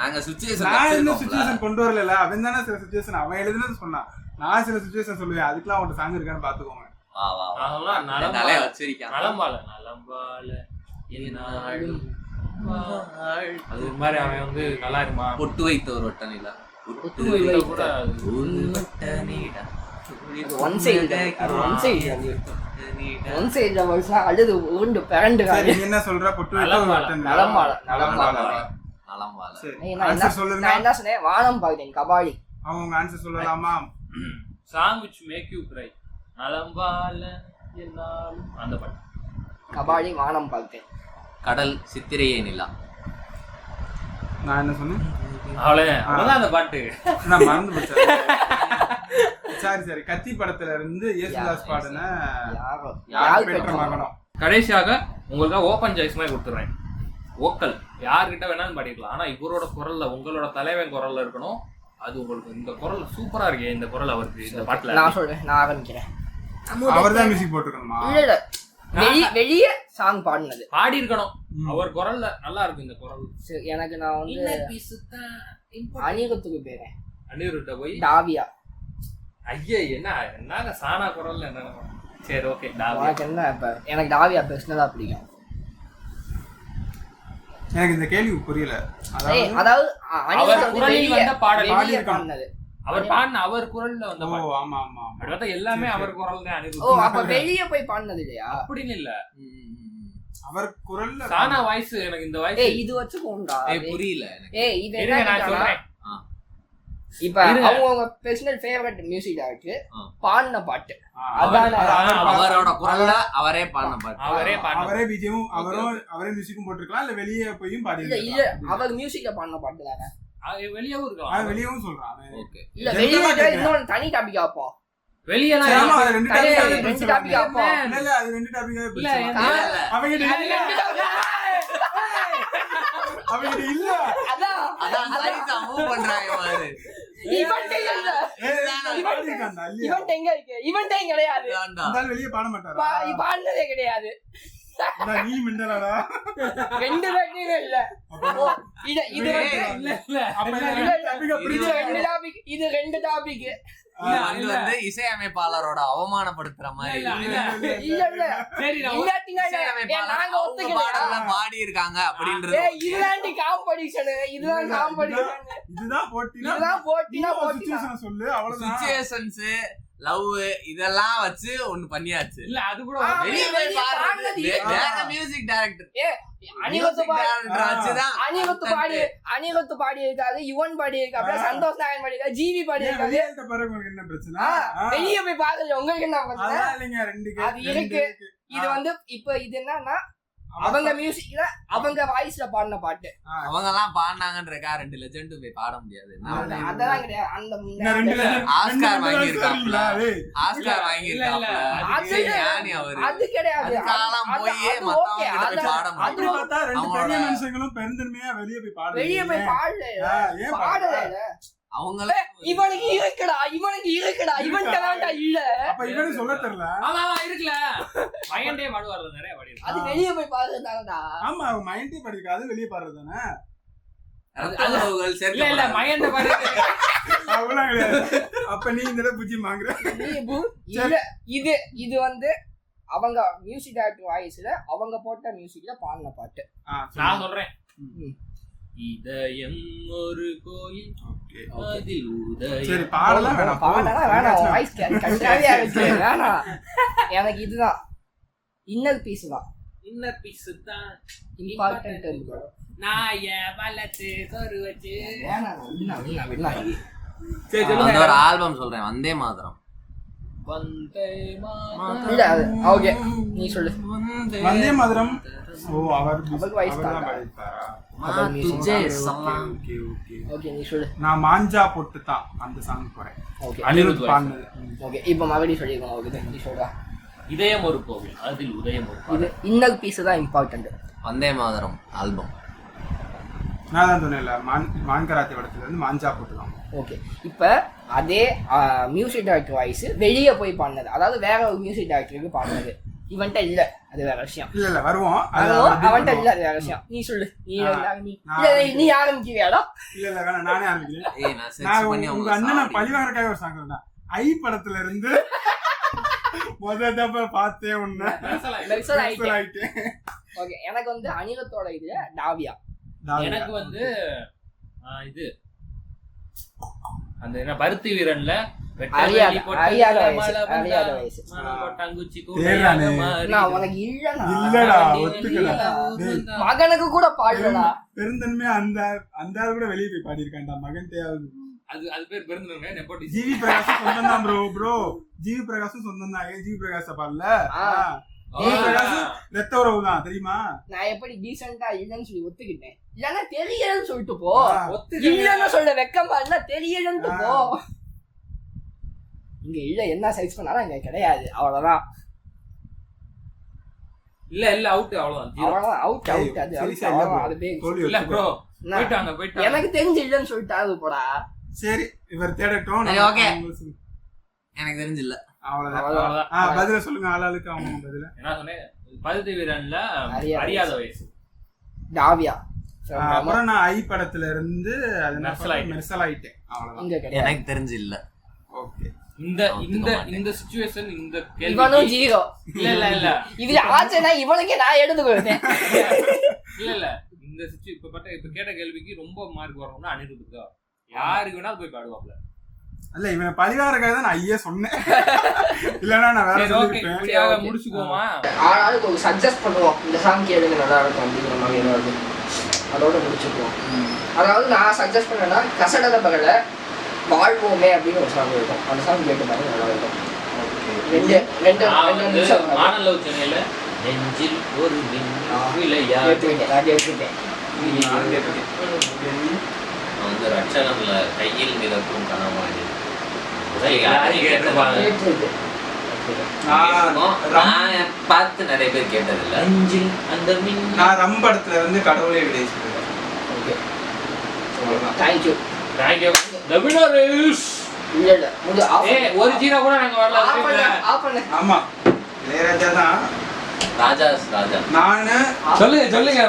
S4: நாங்க
S2: சிச்சுவேஷன் கொண்டு வரல. அவன் தானே சில சிச்சுவேஷன் அவன் எழுதுனது சொன்னான். நான் சில சிச்சுவேஷன் சொல்லுவேன். அதுக்கெல்லாம் அவன் சாங் இருக்கான்னு பாத்துக்கோங்க.
S1: அது மாதிரி அவன் வந்து நல்லா இருமா.
S4: பொட்டு வைத்த ஒரு வட்ட நிலா.
S3: அழுது உருண்டு பிறண்டு.
S2: என்ன சொல்ற? பொட்டு
S3: என்ன சொன்னேன்? வானம் பார்த்தேன். கபாலி.
S2: அவங்க ஆன்சர் சொல்லலாமா?
S1: Song which make you cry, நலம்பால என்னாலும் அந்த பாட்டு.
S3: கபாலி வானம் பார்த்தேன்.
S4: கடல் சித்திரையே நிலா.
S2: நான் என்ன சொன்னேன்?
S1: அவ்வளவுதான் அந்த பாட்டு.
S2: நான் மறந்து போச்சேன். சரி கத்தி படத்துல இருந்து ஏசுதாஸ் பாடுன யார் பெற்ற மகனோ.
S1: கடைசியாக உங்களுக்கு ஓபன் சாய்ஸ் மாதிரி கொடுத்துறேன். வோக்கல் யார்கிட்ட வேணாலும் பாடிக்கலாம். ஆனா இவரோட குரல்ல, உங்களோட தலைவன் குரல்ல இருக்கணும். அது உங்களுக்கு இந்த குரல் சூப்பரா இருக்கு. இந்த குரல் அவருக்கு இந்த பாட்டுல.
S3: நான் சொல்றேன், நான் ஆரம்பிக்கிறேன்.
S2: அவர்தான் மியூசிக் போட்டுக்கணுமா?
S3: இல்ல வெளிய சாங் பாடுனது
S1: பாடி இருக்கணும். அவர் குரல்ல நல்லா இருக்கு இந்த குரல்.
S3: எனக்கு நான் வந்து அனிருத்துக்கு போறேன்.
S1: அனிருத்த போய்
S3: டாவியா.
S1: ஐயா என்ன சானா குரல்ல என்ன? சரி ஓகே டாவியா.
S3: என்ன இப்ப எனக்கு டாவியா பர்சனலா பிடிக்கும்.
S2: எனக்கு இந்த கேள்வி புரியல.
S3: அதாவது
S1: அவர் குரலில் வந்த பாடல்
S3: பாடினது.
S1: அவர் பாடின அவர் குரல்ல வந்த பாடல்.
S2: ஆமா ஆமா.
S1: அடுத்த எல்லாமே அவர் குரல் தான். அனிருத்.
S3: ஓ அப்ப வெளிய போய் பாடினது இல்லையா?
S1: அப்படின்னு இல்ல.
S2: அவர் குரல்ல
S1: சானா வாய்ஸ். எனக்கு இந்த வாய்ஸ்
S3: இது வச்சுக்கோண்டா.
S4: புரியல எனக்கு.
S3: இது என்ன
S1: நான் சொல்றேன்.
S3: இப்ப அவங்க பர்சனல் ஃபேவரட் மியூசிக் டைரக்டர் பாடின பாட்டு.
S4: அவரோட குரல்ல அவரே பாடின பாட்டு.
S2: அவரே பிஜிஎம் அவரே மியூசிக்கும் போட்டுக்கலாம். இல்ல வெளியே போயும் பாடி.
S3: இல்ல அவர் மியூசிக்ல பாடின பாட்டு தானே.
S1: வெளியவும் இருக்கலாம்.
S2: வெளியவும் சொல்றான்.
S4: ஓகே.
S3: இல்ல வெளியே இன்னொரு தனி டாபிக் ஆப்போம்.
S1: வெளியலாம்
S3: 2 டாபிக் ஆப்போம்.
S2: இல்ல அது 2 டாபிக்
S1: இல்ல.
S2: அவங்க இல்ல
S3: அதான்
S4: சரிதா மூவ் பண்றாங்க பாரு.
S3: ஈவென்ட் இல்ல. ஈவென்ட் எங்க இருக்கு? ஈவென்ட் கிடையாது.
S2: அந்த வெளிய பாட மாட்டாரா?
S3: பாடுனதே கிடையாது.
S2: நீ மிண்டலடா.
S3: ரெண்டு பேருமே இல்ல. ஓ, இது இது வந்து
S1: இல்ல
S2: அப்ப
S3: இல்ல, இது ரெண்டு டாபிக்.
S4: இது வந்து இசையமைப்பாளரோட அவமானப்படுத்துற மாதிரி
S3: இல்ல
S1: சரி நான்
S3: நாங்க ஒத்துக்கல.
S4: பாடி இருக்காங்க அப்படின்றது.
S3: இதுதான் காம்படிஷன், இதுதான் காம்படிஷன்,
S2: இதுதான் போட்டினா
S3: இதுதான் போட்டினா போட்டி.
S2: சிச்சுவேஷன் சொல்லு, அவ்வளவுதான்.
S4: சிச்சுவேஷன்ஸ், லவ் இதெல்லாம் வச்சு ஒண்ணு பண்ணியாச்சு.
S1: இல்ல அது கூட
S4: வெளிய போய் பாடுறது வேற மியூசிக் டைரக்டர்.
S3: அனிருத்
S4: வச்சுதான்
S3: அனிருத் பாடி இருக்காது, யுவன் பாடி இருக்கு, அப்புறம் சந்தோஷ் நாராயண் பாடி இருக்காது, ஜிவி பாடி இருக்காது.
S2: வெளியிட்ட பிறகு உங்களுக்கு என்ன பிரச்சனை?
S3: வெளிய போய் பாக்குறது உங்களுக்கு என்ன பிரச்சனை?
S2: அதான் இல்லைங்க, ரெண்டு
S3: அது இருக்கு. இது வந்து இப்ப இது என்னன்னா அவங்க மியூசிக்ல அவங்க வாய்ஸ்ல பாடின பாட்டு.
S4: அவங்க எல்லாம் பாடினாங்கன்றக்கா ரெண்டு லெஜெண்ட் போய் பாட முடியாது.
S3: அதெல்லாம் கிடையாது. அந்த
S4: ஆஸ்கார் வாங்கியிருக்காப்ல, ஆஸ்கார் வாங்கியிருக்காப்ல.
S3: அது கிடையாது.
S4: அதெல்லாம் போய் மத்தவங்க கிட்ட போய் பாட
S2: அப்படி
S4: முடியும்.
S2: பார்த்தா ரெண்டு பெரிய மனுஷங்களும் பெருந்தன்மையா வெளியே போய் பாடுறாங்க.
S3: வெளிய போய் பாடல,
S2: ஏன்
S3: பாடல.
S4: அவங்களே
S3: இவனுக்கு இருக்குடா, இவன்ட்ட தான்டா இல்ல.
S2: அப்ப இவனு சொல்ல தெரியல.
S1: ஆமா இருக்குல மைண்டே பாடுவாரு, நிறைய பாடி இருக்கு.
S3: அது வெளிய போய் பாடுறதாலடா.
S2: ஆமா, அவன் மைண்டே படிக்க, அது வெளியே பாடுறது தானே.
S1: இல்ல மைண்டே பாடு
S2: அவ்வளவு கிடையாது. அப்ப நீ இந்த புஜி வாங்குற.
S3: இது வந்து அவங்க மியூசிக் டைரக்டர் வாய்ஸ்ல அவங்க போட்ட மியூசிக்ல பாடின பாட்டு.
S1: நான் சொல்றேன். இதயம் ஒரு கோயில், அதில் உதயம்.
S2: சரி, பாடலாம் வேணாம்,
S3: வாய்ஸ் கண்டாவியா இருக்கு. வேணாம், எனக்கு இதுதான் இன்னர் பீஸ் தான்.
S1: இன்னர் பீஸ் தான்
S3: இம்பார்ட்டன்ட் இருக்கு.
S1: நாய வளத்து சொரு வச்சு
S3: வேணாம்.
S1: சரி
S4: அந்த ஒரு ஆல்பம் சொல்றேன், வந்தே மாதரம்.
S3: இல்ல அது ஓகே, நீ சொல்லு.
S2: வந்தே மாதரம். ஓ, அவர்
S3: வாய்ஸ் தான்
S2: பாடிட்டாரா?
S3: ஓகே, நீ சொல்லு.
S2: நான் மாஞ்சா போட்டு தான் அந்த சாங் போறேன்.
S3: ஓகே,
S2: அனிருத் பாடுனது.
S3: ஓகே, இப்போ மறுபடியும் சொல்லிருக்கோம். ஓகே, நீ சொல்றா.
S1: இதயம் ஒரு கோவில், அதில் உதயம் ஒரு
S3: இது இன்னர் பீஸ் தான் இம்பார்ட்டன்ட்.
S4: வந்தே மாதரம் ஆல்பம்
S2: நான் தான் சொன்னேன்ல, மான்கராத்தி படத்துல இருந்து மாஞ்சா போட்டு தான்.
S3: ஓகே, இப்போ அதே மியூசிக் டைரக்டர் வாய்ஸ் வெளியே போய் பாடினது, அதாவது வேற ஒரு மியூசிக் டைரக்டருக்கு பாடினது. இவன்ட்ட இல்ல, அது வேற விஷயம்.
S2: இல்ல வருவோம்.
S3: அவன்ட்ட இல்ல, அது வேற விஷயம். நீ சொல்லு. நீ ஆரம்பிக்கிறியாடா?
S2: இல்ல வேணாம், நானே ஆரம்பிக்கிறேன். உங்க அண்ணன் பழிவாங்கறக்காக ஒரு சாங் சொன்னா, ஐ படத்துல இருந்து முதல் தடவை பார்த்தேன் உன்னை.
S3: ஓகே, எனக்கு வந்து அனிருத்தோட இது டாவியா.
S1: எனக்கு வந்து இது அந்த என்ன பருத்தி வீரன்ல
S3: இல்லடா,
S2: ஒத்துக்கல.
S3: மகனுக்கு கூட பாடலடா.
S2: பெருந்தன்மையா அந்த அந்த கூட வெளியே போய் பாடியிருக்கான்டா மகன்.
S1: அது பேர் பெருந்தன்மை.
S2: ஜிவி பிரகாஷ் சொந்தம் தான் ப்ரோ. ஜிவி பிரகாஷும் சொந்தம் தான். ஜிவி பிரகாஷ் பாடல, ஜிவி பிரகாஷ் ரத்த உறவு தான், தெரியுமா?
S3: நான் எப்படி டீசென்ட்டா இல்லன்னு சொல்லி ஒத்துக்கிட்டேன். இல்லன்னா தெரியலன்னு சொல்லிட்டு போ. இல்லன்னு சொல்ல வெக்கமா இல்ல, தெரியலன்னு போ. இங்க இல்ல, என்ன சைஸ் பண்ணாலும் இங்க கிடையாது, அவ்வளவுதான்.
S1: இல்ல அவுட், அவ்வளவுதான்.
S3: அவுட். எனக்கு தெரிஞ்சு இல்லன்னு சொல்லிட்டாரு போடா.
S2: சரி, இவர் தேடட்டும்.
S4: ஓகே, எனக்கு தெரிஞ்சு இல்ல,
S2: அவ்வளவுதான். பதில சொல்லுங்க, ஆளாளுக்கு அவங்க பதில.
S1: என்ன சொன்னேன்? பருத்தி வீரன்ல அறியாத வயசு
S3: டாவியா.
S2: அப்புறம் நான் ஐ படத்துல இருந்து மெர்சல் ஆயிட்டேன், அவ்வளவுதான்.
S4: எனக்கு தெரிஞ்சு இல்ல.
S2: ஓகே,
S1: இந்த சிச்சுவேஷன், இந்த கேள்வி
S3: இவனும் ஜீரோ.
S1: இல்ல
S3: இதுல ஆச்சனா இவனுக்கே நான் எடுத்துக்கிறேன்.
S1: இல்ல இந்த இப்ப கேட்ட கேள்விக்கு ரொம்ப மார்க் வரணும்னா அனிருத்துக்கு தான். யாருக்கு வேணாலும் போய் பாடுவாப்ல.
S2: இல்ல, இவன் பழிவாரக்காக தான் நான் ஐயே சொன்னேன். இல்லன்னா நான் வேற சொல்லிருப்பேன்.
S1: முடிச்சுக்குவோமா?
S3: ஆனாலும் ஒரு சஜஸ்ட் பண்ணுவோம், இந்த சாங் கேளுங்க நல்லா இருக்கும் அப்படிங்கிற மாதிரி ஏதாவது அதோட முடிச்சுக்குவோம். அதாவது நான் சஜஸ்ட் பண்ணேன்னா கசடத பகல வாழ்வோமே அப்படின்னு ஒரு சாங் இருக்கும். அந்த சாங் கேட்டு பாருங்க, நல்லா இருக்கும். ரெண்டு நிமிஷம்
S1: மானலவ் சென்னையில நெஞ்சில் ஒரு
S4: வந்து ரட்சணம்ல கையில் மிதக்கும் கனவாடி பார்த்து நிறைய பேர் கேட்டதில்ல.
S2: நான் ரம்படத்துல வந்து கடவுளே விடை சொல்லுவேன்.
S3: தேங்க்யூ.
S1: The winner is
S3: இல்ல ஒரு ஜீரோ
S1: கூட நாங்க வரல.
S2: ஆமா, இளையராஜா தான்.
S4: ராஜா
S2: நானு
S1: சொல்லுங்க